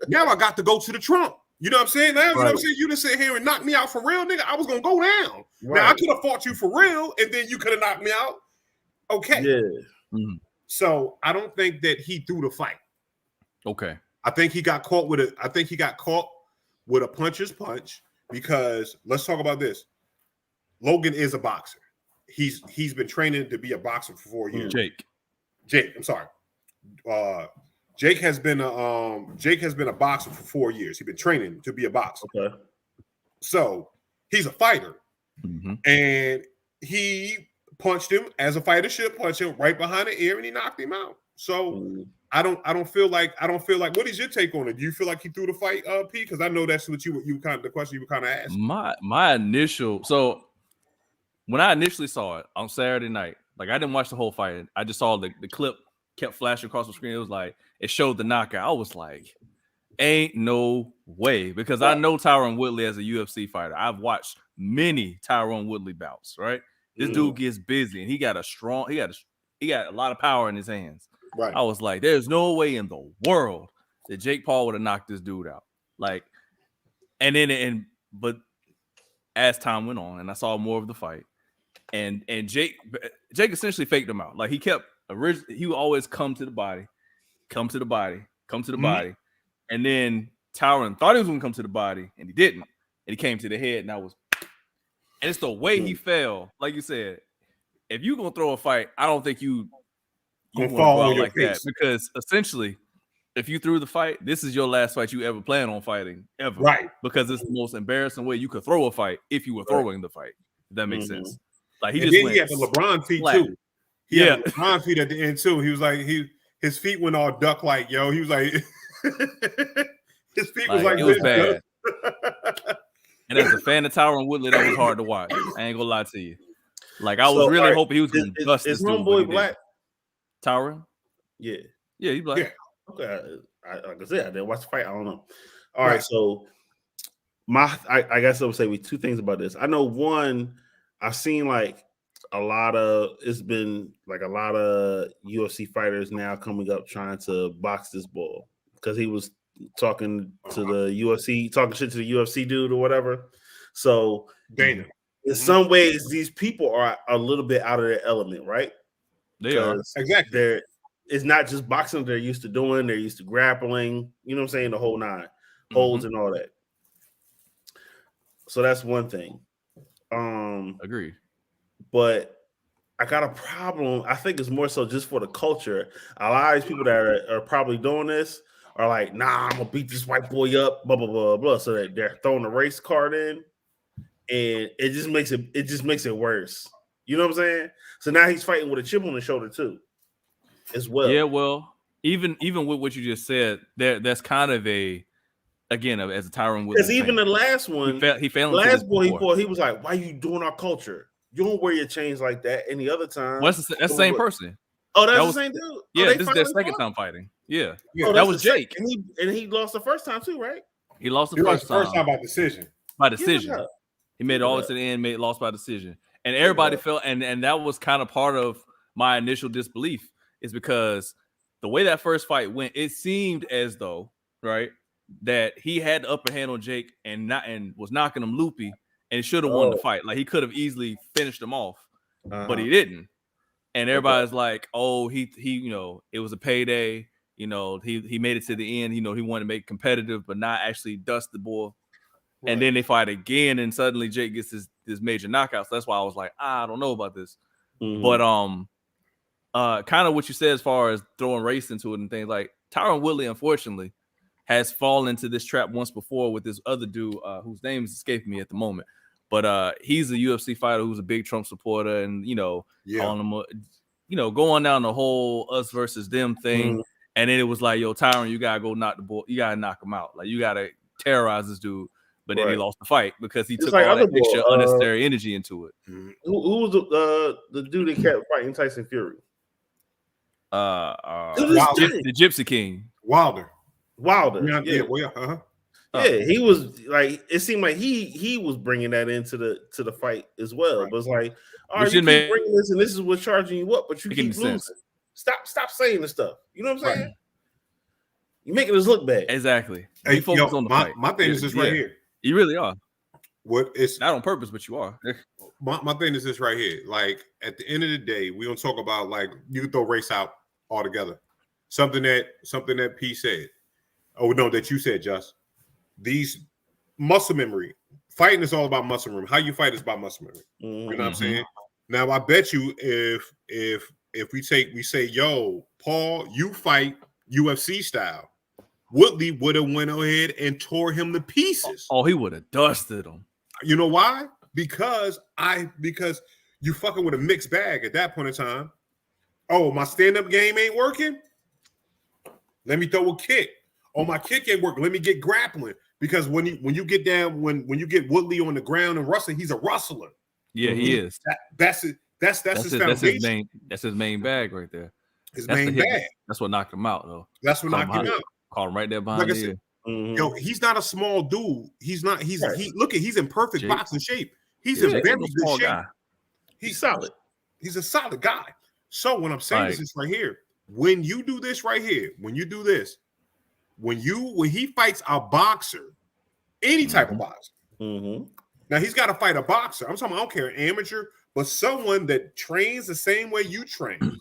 Now I got to go to the trunk. You know what I'm saying? Now, you know what I'm saying? You just sit here and knock me out for real, nigga. I was gonna go down. Right. Now I could have fought you for real, and then you could have knocked me out. Okay. Yeah. Mm-hmm. So I don't think that he threw the fight. Okay. I think he got caught with a puncher's punch, because let's talk about this. Logan is a boxer. He's been training to be a boxer for 4 years. Jake, I'm sorry. Jake has been a boxer for 4 years. He's been training to be a boxer. Okay. So he's a fighter, and he punched him as a fighter should punch him right behind the ear, and he knocked him out. So I don't feel like. What is your take on it? Do you feel like he threw the fight, P? Because I know that's what the question you were kind of asking. My initial, so when I initially saw it on Saturday night, like I didn't watch the whole fight. I just saw the clip kept flashing across the screen. It was like it showed the knockout. I was like, ain't no way, because I know Tyron Woodly as a UFC fighter. I've watched many Tyron Woodly bouts. Right, this dude gets busy, and he got a lot of power in his hands. Right. I was like, there's no way in the world that Jake Paul would have knocked this dude out. Like, but as time went on and I saw more of the fight, and Jake essentially faked him out. Like he would always come to the body. And then Tyron thought he was gonna come to the body, and he didn't. And he came to the head, and it's the way he fell. Like you said, if you're gonna throw a fight, I don't think you want to go out like that, because essentially, if you threw the fight, this is your last fight you ever plan on fighting ever, right? Because it's the most embarrassing way you could throw a fight if you were throwing the fight. If that makes sense. Like he had the LeBron feet flat. Too. He had the LeBron feet at the end too. He was like his feet went all duck like, yo. He was like his feet was like it was bad. And as a fan of Tyron Woodley, that was hard to watch. I ain't gonna lie to you. Like I was really hoping he was gonna bust this dude. Is homeboy black? Tyron? Yeah, he's black. Yeah. Okay, like I said, I didn't watch the fight. I don't know. All right, so I guess I would say with two things about this. I know one, I've seen like a lot of UFC fighters now coming up trying to box this ball, because he was talking to the UFC, talking shit to the UFC dude or whatever. So Dana, in some ways, these people are a little bit out of their element, right? They are. Exactly. It's not just boxing they're used to doing. They're used to grappling, you know what I'm saying? The whole nine, holds and all that. So that's one thing. Agreed. But I got a problem. I think it's more so just for the culture. A lot of these people that are probably doing this are like, nah, I'm gonna beat this white boy up, blah, blah, blah, blah. So that they're throwing the race card in, and it just makes it worse. You know what I'm saying? So now he's fighting with a chip on his shoulder too, as well. Yeah, well, even with what you just said, that's kind of as a Tyron Woodley. Because even the last one, he fell. The last boy he fought, he was like, "Why you doing our culture? You don't wear your chains like that." Any other time, that's the same person. Oh, that's the same dude. Yeah, this is their second time fighting. Yeah, oh, that was Jake, and he lost the first time too, right? He lost the first time by decision. Yeah. He made it all the way to the end, lost by decision. And everybody felt, and that was kind of part of my initial disbelief, is because the way that first fight went, it seemed as though, right, that he had the upper hand on Jake and was knocking him loopy, and should have won the fight. Like he could have easily finished him off, but he didn't. And everybody's like, "Oh, he, it was a payday. He made it to the end. He wanted to make it competitive, but not actually dust the boy." Right. And then they fight again, and suddenly Jake gets this major knockout. So that's why I was like, I don't know about this. But kind of what you said as far as throwing race into it and things, like Tyron Woodley, unfortunately, has fallen into this trap once before with this other dude whose name is escaping me at the moment. But he's a UFC fighter who's a big Trump supporter, and calling him, going down the whole us versus them thing. And then it was like, yo, Tyron, you gotta go knock the ball, you gotta knock him out, like you gotta terrorize this dude. But then he lost the fight because he took all that extra unnecessary energy into it. Who was the dude that kept fighting Tyson Fury? The Gypsy King. Wilder. Yeah. Well, yeah. Yeah, he was like. It seemed like he was bringing that into the fight as well. Right. But it's like, all right, you keep bringing this, and this is what's charging you up, but you keep losing. Stop saying this stuff. You know what I'm saying? Right. You're making us look bad. Exactly. Hey, focus on the fight. My thing is this right here. You really are. What it's not on purpose, but you are. my thing is this right here. Like at the end of the day, we don't talk about like you can throw race out altogether. Something that P said. Oh no, that you said, Just. These muscle memory. Fighting is all about muscle memory. How you fight is about muscle memory. You know what I'm saying? Now I bet you if we say, yo, Paul, you fight UFC style, Woodley would have went ahead and tore him to pieces. Oh, he would have dusted him. You know why? Because you fucking with a mixed bag at that point in time. Oh, my stand-up game ain't working. Let me throw a kick. Oh, my kick ain't working. Let me get grappling. Because when you get down, when you get Woodley on the ground and wrestling, he's a wrestler. Yeah, he is. That's it. That's his foundation. That's his main bag right there. His main bag. That's what knocked him out, though. That's what knocked him out. Caught him right there behind the ear. Yo, he's not a small dude. He's not. He's in perfect boxing shape. He's in very good shape. Guy. He's solid. He's a solid guy. So what I'm saying is this right here. When you do this right here, when you do this, when he fights a boxer, any type of boxer. Now he's got to fight a boxer. I'm talking. I don't care, amateur, but someone that trains the same way you train.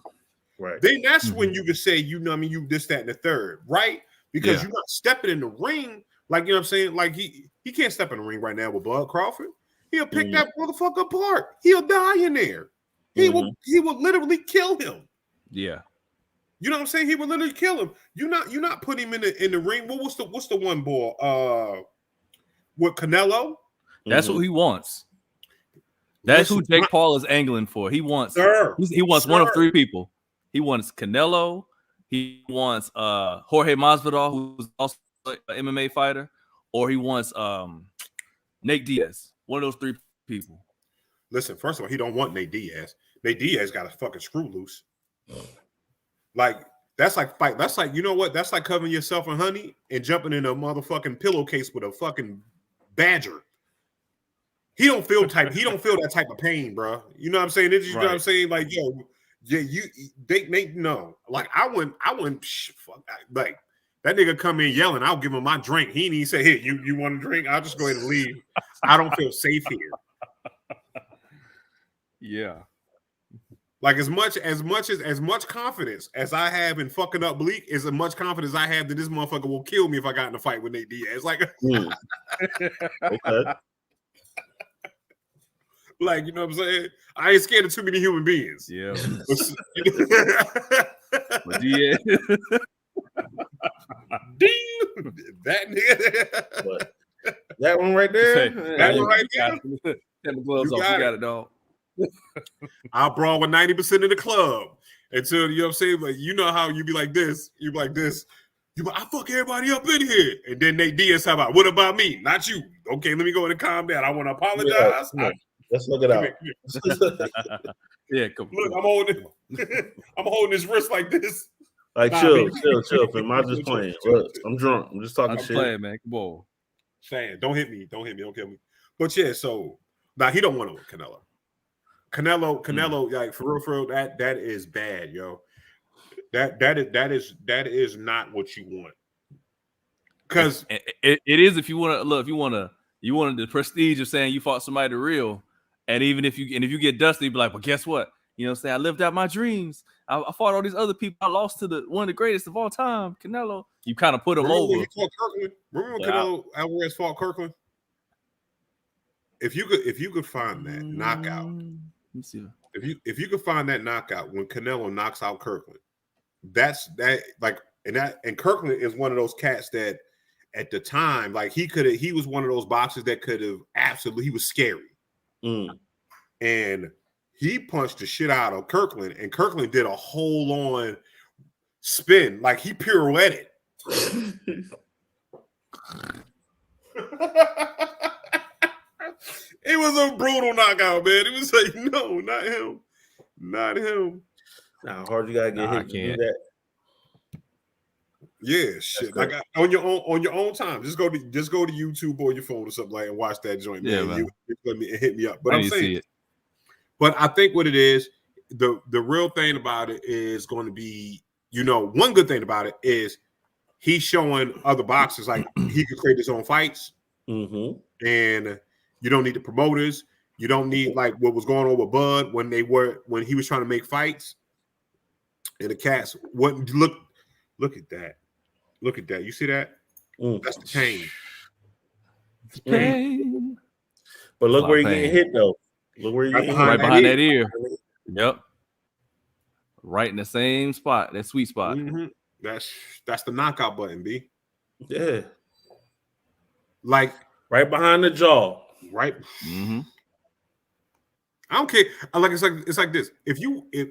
Right. Then that's when you can say, you know, I mean, you this, that, and the third, right? Because you're not stepping in the ring, like you know what I'm saying. Like he can't step in the ring right now with Bud Crawford. He'll pick that motherfucker apart. He'll die in there. He will literally kill him. Yeah. You know what I'm saying? He will literally kill him. You're not putting him in the ring. What's the one ball? With Canelo? That's what he wants. That's who Jake Paul is angling for. He wants one of three people. He wants Canelo. He wants Jorge Masvidal, who's also an MMA fighter, or he wants Nate Diaz. One of those three people. Listen, first of all, he don't want Nate Diaz. Nate Diaz got a fucking screw loose. Like that's like fight. That's like, you know what? That's like covering yourself in honey and jumping in a motherfucking pillowcase with a fucking badger. He don't feel that type of pain, bro. You know what I'm saying? You know what I'm saying? Like, yo, they no. Like I wouldn't like that nigga come in yelling, I'll give him my drink. He didn't even say, "Here, you want a drink?" I'll just go ahead and leave. I don't feel safe here. Yeah. Like as much confidence as I have in fucking up Bleak is as much confidence I have that this motherfucker will kill me if I got in a fight with Nate Diaz. Like, okay. Like, you know what I'm saying? I ain't scared of too many human beings. Yeah. But yeah. That nigga. But that one right there. That one right there. Get the gloves off. You got it, dog. I'll brawl with 90% of the club until, you know what I'm saying? Like, you know how you be like this. You be like this. You be like, I fuck everybody up in here. And then Nate Diaz talk about, what about me? Not you. Okay, let me go and calm down. I want to apologize. Yeah. Let's look it out. Yeah, come look, I'm holding his wrist like this. Like, chill, fam. I'm just playing. Look, I'm drunk. I'm just talking shit. Playing, man. Come on. Saying, don't hit me. Don't kill me. But yeah, so now he don't want to with Canelo. Canelo, like for real, that is bad, yo. That is not what you want. Because it is if you want to look, if you wanted the prestige of saying you fought somebody real, and even if you get dusty, you be like, well, guess what? You know what I'm saying? I lived out my dreams. I fought all these other people. I lost to one of the greatest of all time, Canelo. You kind of put him over. Remember when Canelo Alvarez fought Kirkland? If you could find that knockout, let me see. If you could find that knockout when Canelo knocks out Kirkland, and Kirkland is one of those cats that at the time, like he was one of those boxers that could have absolutely, he was scary. And he punched the shit out of Kirkland, and Kirkland did a whole on spin, like he pirouetted. It was a brutal knockout, man. It was like, no, not him. Not him. Now, hard you gotta get hit to do that. Yeah, shit. Like on your own time. Just go to YouTube or your phone or something like and watch that joint, man. Man. You hit me up. But I'm saying it. But I think what it is, the real thing about it is going to be, one good thing about it is he's showing other boxers like he could create his own fights. Mm-hmm. And you don't need the promoters. You don't need like what was going on with Bud when he was trying to make fights. And the cats wouldn't look at that. Look at that. You see that? That's the pain. Pain. But look where you're getting hit though. Look where you're right behind that ear. Yep. Right in the same spot, that sweet spot. Mm-hmm. That's the knockout button, B. Yeah. Like right behind the jaw. Right. Mm-hmm. I don't care. It's like this. If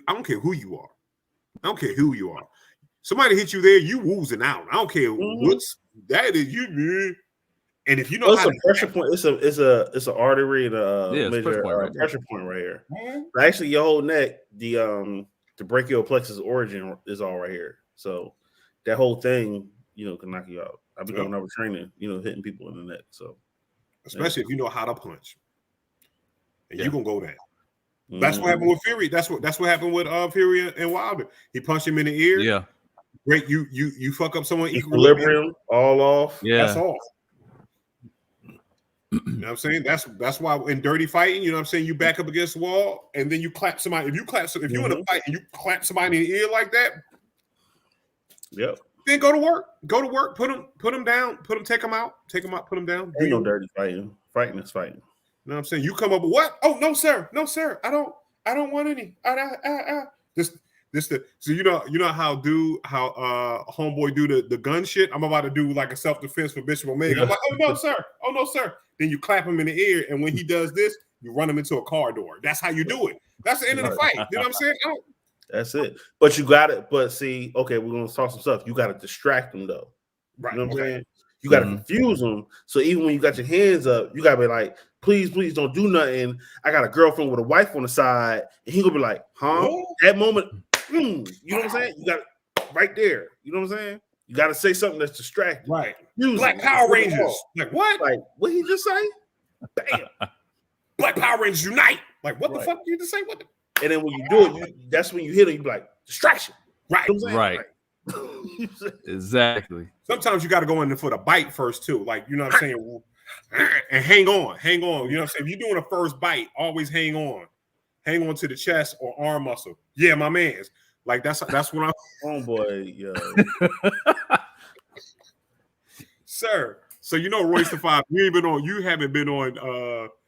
I don't care who you are. I don't care who you are. Somebody hit you there, you woozing out. I don't care what's that is you, man. And if you know how a pressure point, it's an artery and a major pressure point right here. Mm-hmm. Actually, your whole neck, the brachial plexus origin is all right here. So that whole thing, can knock you out. I've been going over training, hitting people in the neck. So especially if you know how to punch, and you're gonna go down. That's what happened with Fury. That's what happened with Fury and Wilder. He punched him in the ear. Yeah. Great. You fuck up someone equilibrium all off. Yeah. That's off. You know what I'm saying? That's why in dirty fighting, you know what I'm saying, you back up against the wall and then you clap somebody. If you're in a fight and you clap somebody in the ear like that, yep. Then go to work. Go to work. Put them down. Take them out. Put them down. Ain't no dirty fighting. Fighting is fighting. You know what I'm saying? You come up with what? Oh no, sir. No, sir. I don't want any. So you know how homeboy do the gun shit. I'm about to do like a self-defense for Bishop Omega. I'm like, oh no, sir. Oh no, sir. Then you clap him in the ear, and when he does this, you run him into a car door. That's how you do it. That's the end of the fight. You know what I'm saying? That's it. But you got it. But see, okay, we're gonna talk some stuff. You got to distract them though. Right. You know what I'm saying? You got to confuse them. So even when you got your hands up, you got to be like, please don't do nothing. I got a girlfriend with a wife on the side, and he gonna be like, huh? That moment, you know what I'm saying? You got it right there. You know what I'm saying? You got to say something that's distracting. Right. Black Power Rangers. Like what? Like what he just say? Bam. Black Power Rangers unite. Like what the fuck did you just say? What? And then when you do it, that's when you hit him. You be like distraction. Right. You know right. Exactly. Sometimes you got to go in for the bite first too. Like you know what I'm saying. And hang on. You know what I'm saying? If you're doing a first bite, always hang on to the chest or arm muscle. Yeah, my man's. Like that's what I'm. Oh boy, yo, sir. So Royce the 5. You haven't been on.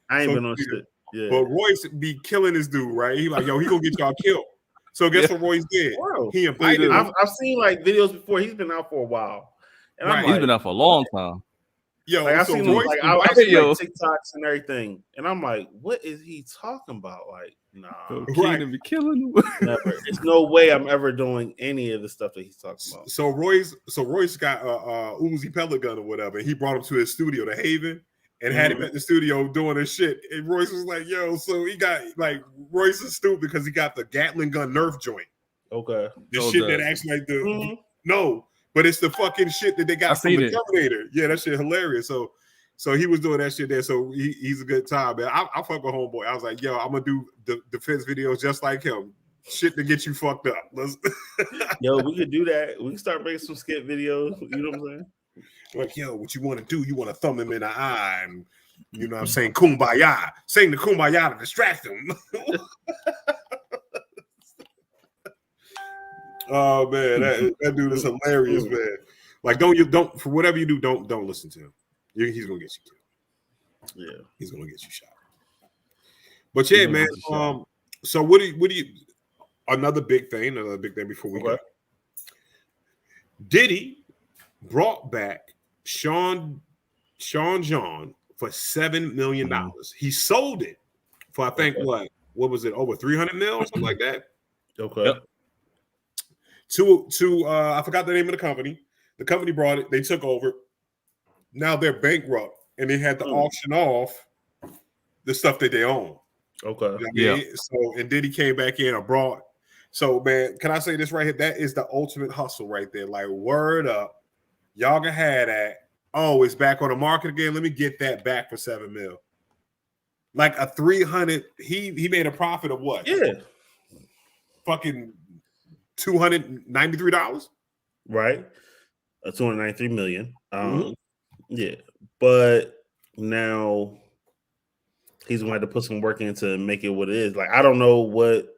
I ain't been on shit. Yeah. But Royce be killing this dude, right? He like, he gonna get y'all killed. So guess what Royce did? Wow. He invited him. I've seen like videos before. He's been out for a while. And he's been out for a long time. Yo, like, I've seen Royce like TikToks and everything, and I'm like, what is he talking about? Like, nah, be killing him. Never. There's no way I'm ever doing any of the stuff that he's talking about. So Royce got a Uzi pellet gun or whatever. And he brought him to his studio, the Haven, and had him at the studio doing his shit. And Royce was like, yo, so he got like Royce is stupid because he got the Gatling gun Nerf joint. Okay, the shit that actually like the no. But it's the fucking shit that they got from the Terminator. Yeah, that shit hilarious. So he was doing that shit there. So he's a good time, man. I fuck with homeboy. I was like, yo, I'm gonna do the defense videos just like him. Shit to get you fucked up. Yo, we could do that. We can start making some skit videos. You know what I'm saying? Like, yo, what you want to do? You want to thumb him in the eye and you know what I'm saying? Kumbaya. Sing the kumbaya to distract him. Oh man, that dude is hilarious, man. Like, don't for whatever you do, don't listen to him. He's gonna get you killed. Yeah, he's gonna get you shot. But yeah, man. So what do you? Another big thing before we go. Diddy brought back Sean John for $7 million. He sold it for I think what was it, over 300 mil, something like that. Okay. Yep. To I forgot the name of the company. The company brought it. They took over. Now they're bankrupt, and they had to auction off the stuff that they own. Okay. You know what I mean? So and Diddy came back in and brought So, man, can I say this right here? That is the ultimate hustle right there. Like, word up. Y'all can have that. Oh, it's back on the market again. Let me get that back for $7 million. Like a 300. He made a profit of what? Yeah. Fucking $293. Right. 293 million. Yeah. But now he's gonna have to put some work in to make it what it is. Like, I don't know what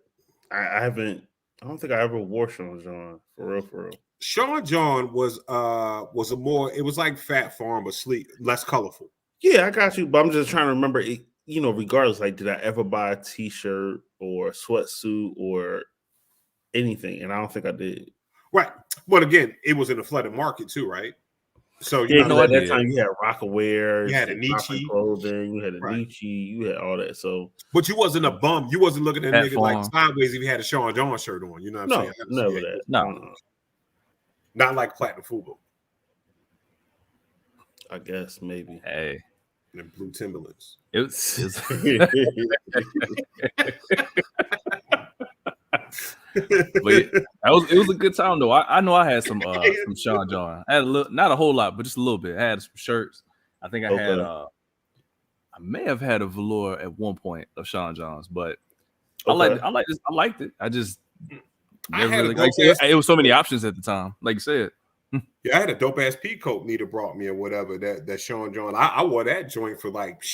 I don't think I ever wore Sean John for real. Sean John was a more, it was like Fat Farm but sleek, less colorful. Yeah, I got you. But I'm just trying to remember it, regardless, like, did I ever buy a t-shirt or a sweatsuit or anything? And I don't think I did. Right. But again, it was in a flooded market too, right? So at that time you had Rockaware, you had a Nietzsche clothing, you had a Nietzsche, you had all that. So, but you wasn't a bum. You wasn't looking at a nigga like sideways if you had a Sean John shirt on. You know what I'm saying? Never that. No. Not like Platinum Fubu. I guess maybe. Hey. And blue Timberlands. It was but it was a good time though. I know I had some Sean John. I had not a whole lot, but just a little bit. I had some shirts. I think I had I may have had a velour at one point of Sean John's, but I liked it. I just it was so many options at the time, like you said. Yeah, I had a dope ass pea coat Nita brought me or whatever that Sean John. I wore that joint for like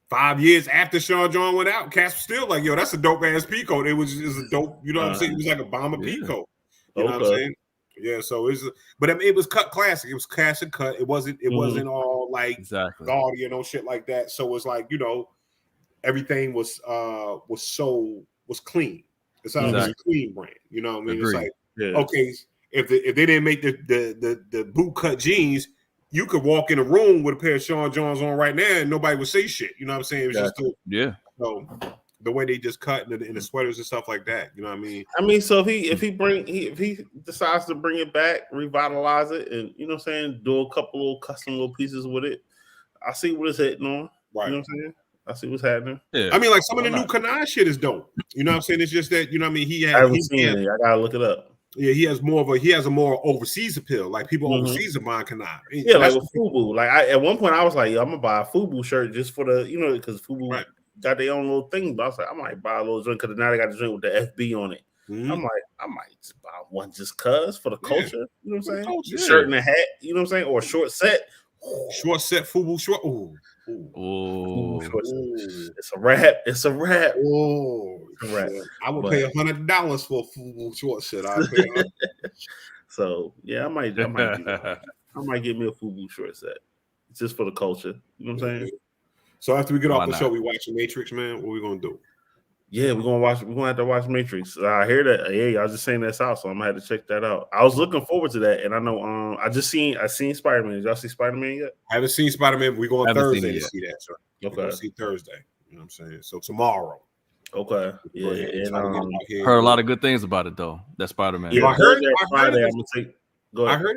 5 years after Sean John went out. Cass was still like, yo, that's a dope ass pea coat. It was a dope, you know what I'm saying? It was like a bomber pea coat. You know what I'm saying? Yeah, so it was cut classic. It was classic cut. It wasn't all like gaudy and no shit like that. So it's like, everything was clean. It's not a clean brand. You know what I mean? Agreed. It's like, okay, if they didn't make the boot cut jeans, you could walk in a room with a pair of Sean Johns on right now and nobody would say shit. You know what I'm saying? It was just the way they just cut in the sweaters and stuff like that. You know what I mean? I mean, so if he decides to bring it back, revitalize it, and you know what I'm saying, do a couple little custom little pieces with it, I see what it's hitting on. Right. You know what I'm saying? I see what's happening. Yeah. I mean, like some of the new Kanai shit is dope. You know what I'm saying? It's just that, you know what I mean? I haven't seen it. I gotta look it up. Yeah, he has a more overseas appeal. Like people overseas are buying Kanai. Yeah, like with Fubu. Like at one point I was like, yo, I'm gonna buy a Fubu shirt just for the, because Fubu got their own little thing. But I was like, I might buy a little drink because now they got the drink with the FB on it. Mm-hmm. I'm like, I might just buy one just cause for the culture. You know what I'm saying? Shirt and a hat. You know what I'm saying? Or a short set. Short set Fubu short. Ooh. It's a wrap. It's a wrap. Oh, I would pay $100 for a Fubu short set. I'd pay So yeah, I might do that. I might get me a Fubu short set just for the culture. You know what I'm saying? So after we get off the show, we watching Matrix, man. What we gonna do? Yeah, we're gonna have to watch Matrix. I hear that. Yeah, I was just saying that's out, so I'm gonna have to check that out. I was looking forward to that, and I know I seen Spider-Man. Did y'all see Spider-Man yet? I haven't seen Spider-Man. We're going Thursday to see that. So okay, see Thursday. You know what I'm saying? So tomorrow. Okay. Yeah. And, heard a lot of good things about it though. That Spider-Man. Yeah, I heard it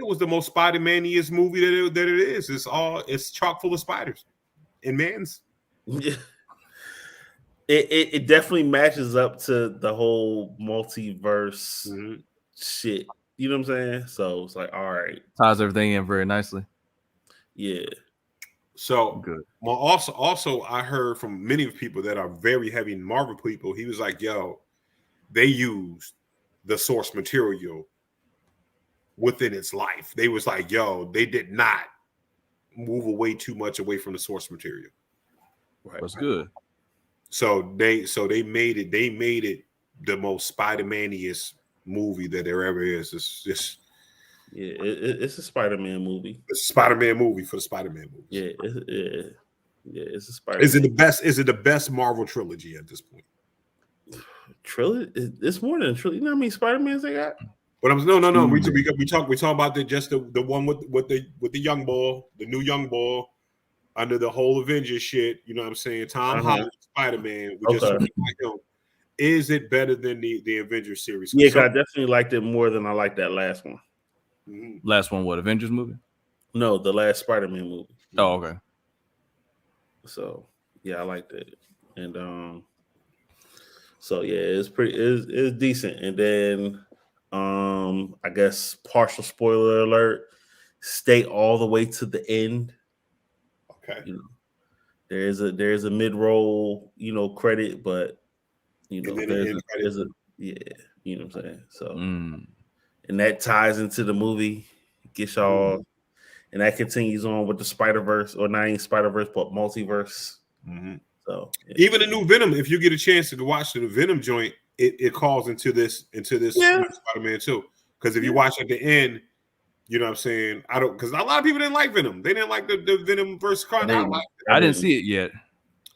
was the most Spider-Man-iest movie that it is. It's chock full of spiders and mans. Yeah. It definitely matches up to the whole multiverse shit. You know what I'm saying? So it's like, all right, ties everything in very nicely. Yeah. So good. Well, also, I heard from many people that are very heavy Marvel people. He was like, "Yo, they used the source material within its life." They was like, "Yo, they did not move too much away from the source material." Right. That's good. So they made it the most Spider-Man-iest movie that there ever is. It's just it's a Spider-Man movie. It's a Spider-Man movie for the Spider-Man movies. Yeah, it's a Spider-Man. Is it the best Marvel trilogy at this point? Trilogy? It's more than a trilogy. You know how many Spider-Mans they got? But no. We talk about the one with the young boy, the new young boy. Under the whole Avengers shit, you know what I'm saying? Tom Holland, Spider-Man. Is it better than the Avengers series? Yeah, I definitely liked it more than I liked that last one. Mm-hmm. Last one, what? Avengers movie? No, the last Spider-Man movie. Oh, okay. So yeah, I liked it, and So yeah, it's decent. And then I guess partial spoiler alert, stay all the way to the end. Okay. You know, there's a mid-roll, credit, but there's a yeah, you know what I'm saying? So and that ties into the movie, gets y'all, and that continues on with the Spider-Verse, or not even Spider-Verse, but multiverse. Mm-hmm. So even the new Venom, if you get a chance to watch the Venom joint, it calls into this Spider-Man too. Because if you watch at the end, you know what I'm saying? Because a lot of people didn't like Venom. They didn't like the Venom versus Carnage. I didn't see it yet,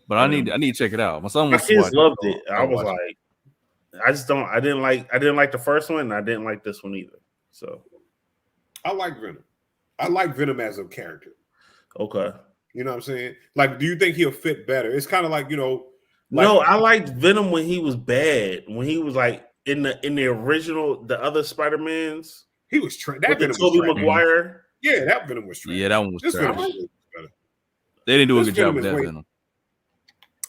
but I need to check it out. My kids loved it. I was like, I didn't like the first one, and I didn't like this one either. So I like Venom. I like Venom as a character. Okay. You know what I'm saying? Like, do you think he'll fit better? It's kind of like, no, I liked Venom when he was bad. When he was like in the original, the other Spider-Mans. He was that Venom Tobey Maguire. Yeah, that Venom was trash. Yeah, that one was trash. Better. They didn't do a good job with that Venom.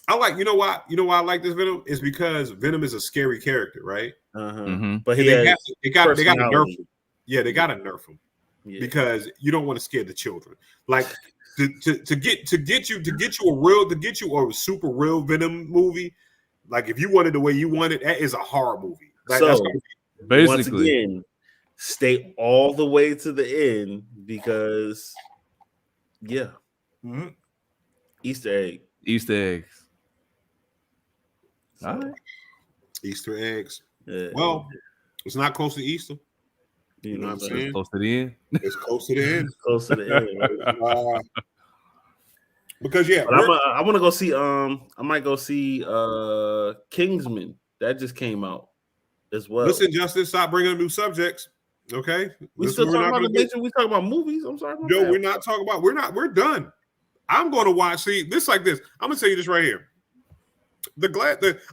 I like, you know why I like this Venom is because Venom is a scary character, right? But they got to nerf him. Yeah, they got to nerf him because you don't want to scare the children. Like to get you a super real Venom movie. Like if you want it the way you want it, that is a horror movie. Like, so basically, once again, stay all the way to the end because Easter eggs. All right. Easter eggs. Yeah. Well, it's not close to Easter. You know what I'm saying? It's close to the end. It's close to the end. Close to the end. Because I want to go see. I might go see Kingsman. That just came out as well. Listen, Justin, stop bringing up new subjects. Okay, we still talking about the nature. We talking about movies. I'm sorry. No, we're not talking about. We're done. I'm going to watch. See this like this. I'm going to tell you this right here.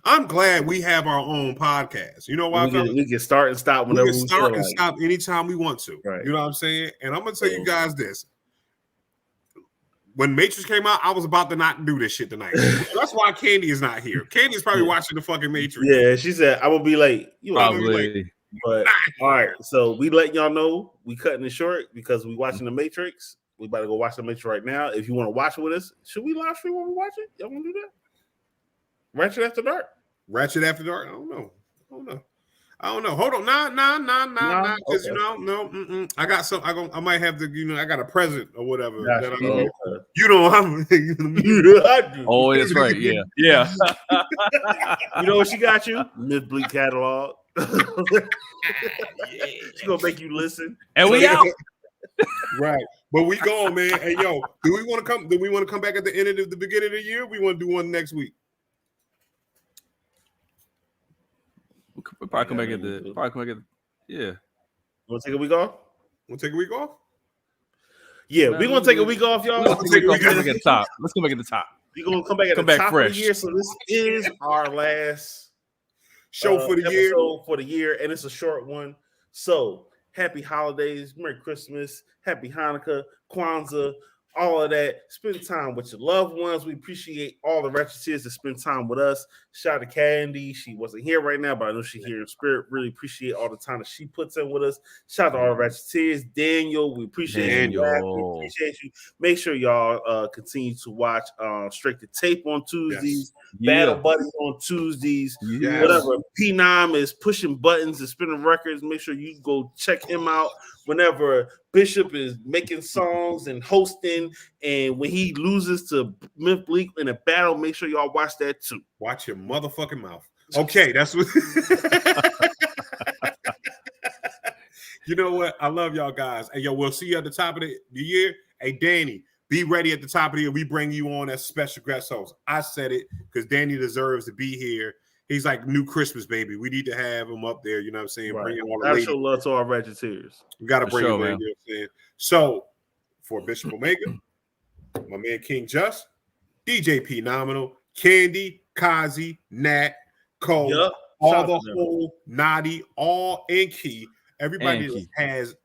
I'm glad we have our own podcast. You know why? We can start and stop whenever we start and stop anytime we want to. Right. You know what I'm saying? And I'm going to tell you guys this. When Matrix came out, I was about to not do this shit tonight. That's why Candy is not here. Candy is probably watching the fucking Matrix. Yeah, she said I will be late. You probably. Late. But all right, so we letting y'all know we cutting it short because we watching the Matrix. We about to go watch the Matrix right now. If you want to watch it with us, should we live stream while we watch it? Y'all want to do that? Ratchet After Dark. Ratchet After Dark. I don't know. Hold on. Nah. Because no. I got some. I might have to. I got a present or whatever. You know, I do. Oh, that's right. Yeah. You know what she got you? Myth Bleak catalog. She gonna make you listen. And we out. Right. But we going, man. Hey, yo, do we want to come back at the end of the beginning of the year? We want to do one next week. We'll probably come back at the. Yeah. Want to take a week off? Want to take a week off? Yeah, we're gonna take a week off, y'all. Let's come back at the top. Let's come back at the top. We're gonna come back at the top fresh. Of the year. So this is our last show for the year, and it's a short one. So happy holidays, Merry Christmas, Happy Hanukkah, Kwanzaa, all of that. Spend time with your loved ones. We appreciate all the Ratcheteers that spend time with us. Shout out to Candy. She wasn't here right now, but I know she's here in spirit. Really appreciate all the time that she puts in with us. Shout out to all the Ratcheteers. Daniel, we appreciate you. We appreciate you. Make sure y'all continue to watch Straight to Tape on Tuesdays. Battle Buddies on Tuesdays. Whatever. P9 is pushing buttons and spinning records. Make sure you go check him out whenever Bishop is making songs and hosting, and when he loses to Myth Bleak in a battle, make sure y'all watch that too. Watch your motherfucking mouth. Okay, that's what. You know what? I love y'all guys. And we'll see you at the top of the year. Hey, Danny, be ready at the top of the year. We bring you on as special guest host. I said it because Danny deserves to be here. He's like new Christmas, baby. We need to have him up there. You know what I'm saying? Right. Bring in all the ladies. Show love to our Ratcheteers. We got to bring him in. You know what I'm saying? So, for Bishop Omega, my man King Just, DJ P Nominal, Candy, Kazi, Nat, Cole, all the whole Nadi, all in Key. Everybody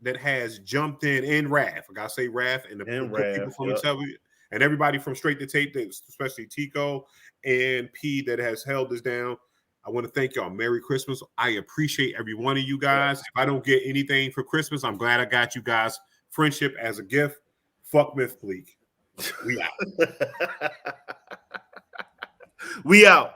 that has jumped in, and Raph. I gotta say Raph and people from each other, and everybody from Straight to Tape, especially Tico and P that has held us down. I want to thank y'all. Merry Christmas. I appreciate every one of you guys. If I don't get anything for Christmas, I'm glad I got you guys friendship as a gift. Fuck Myth Bleak. We out. We out.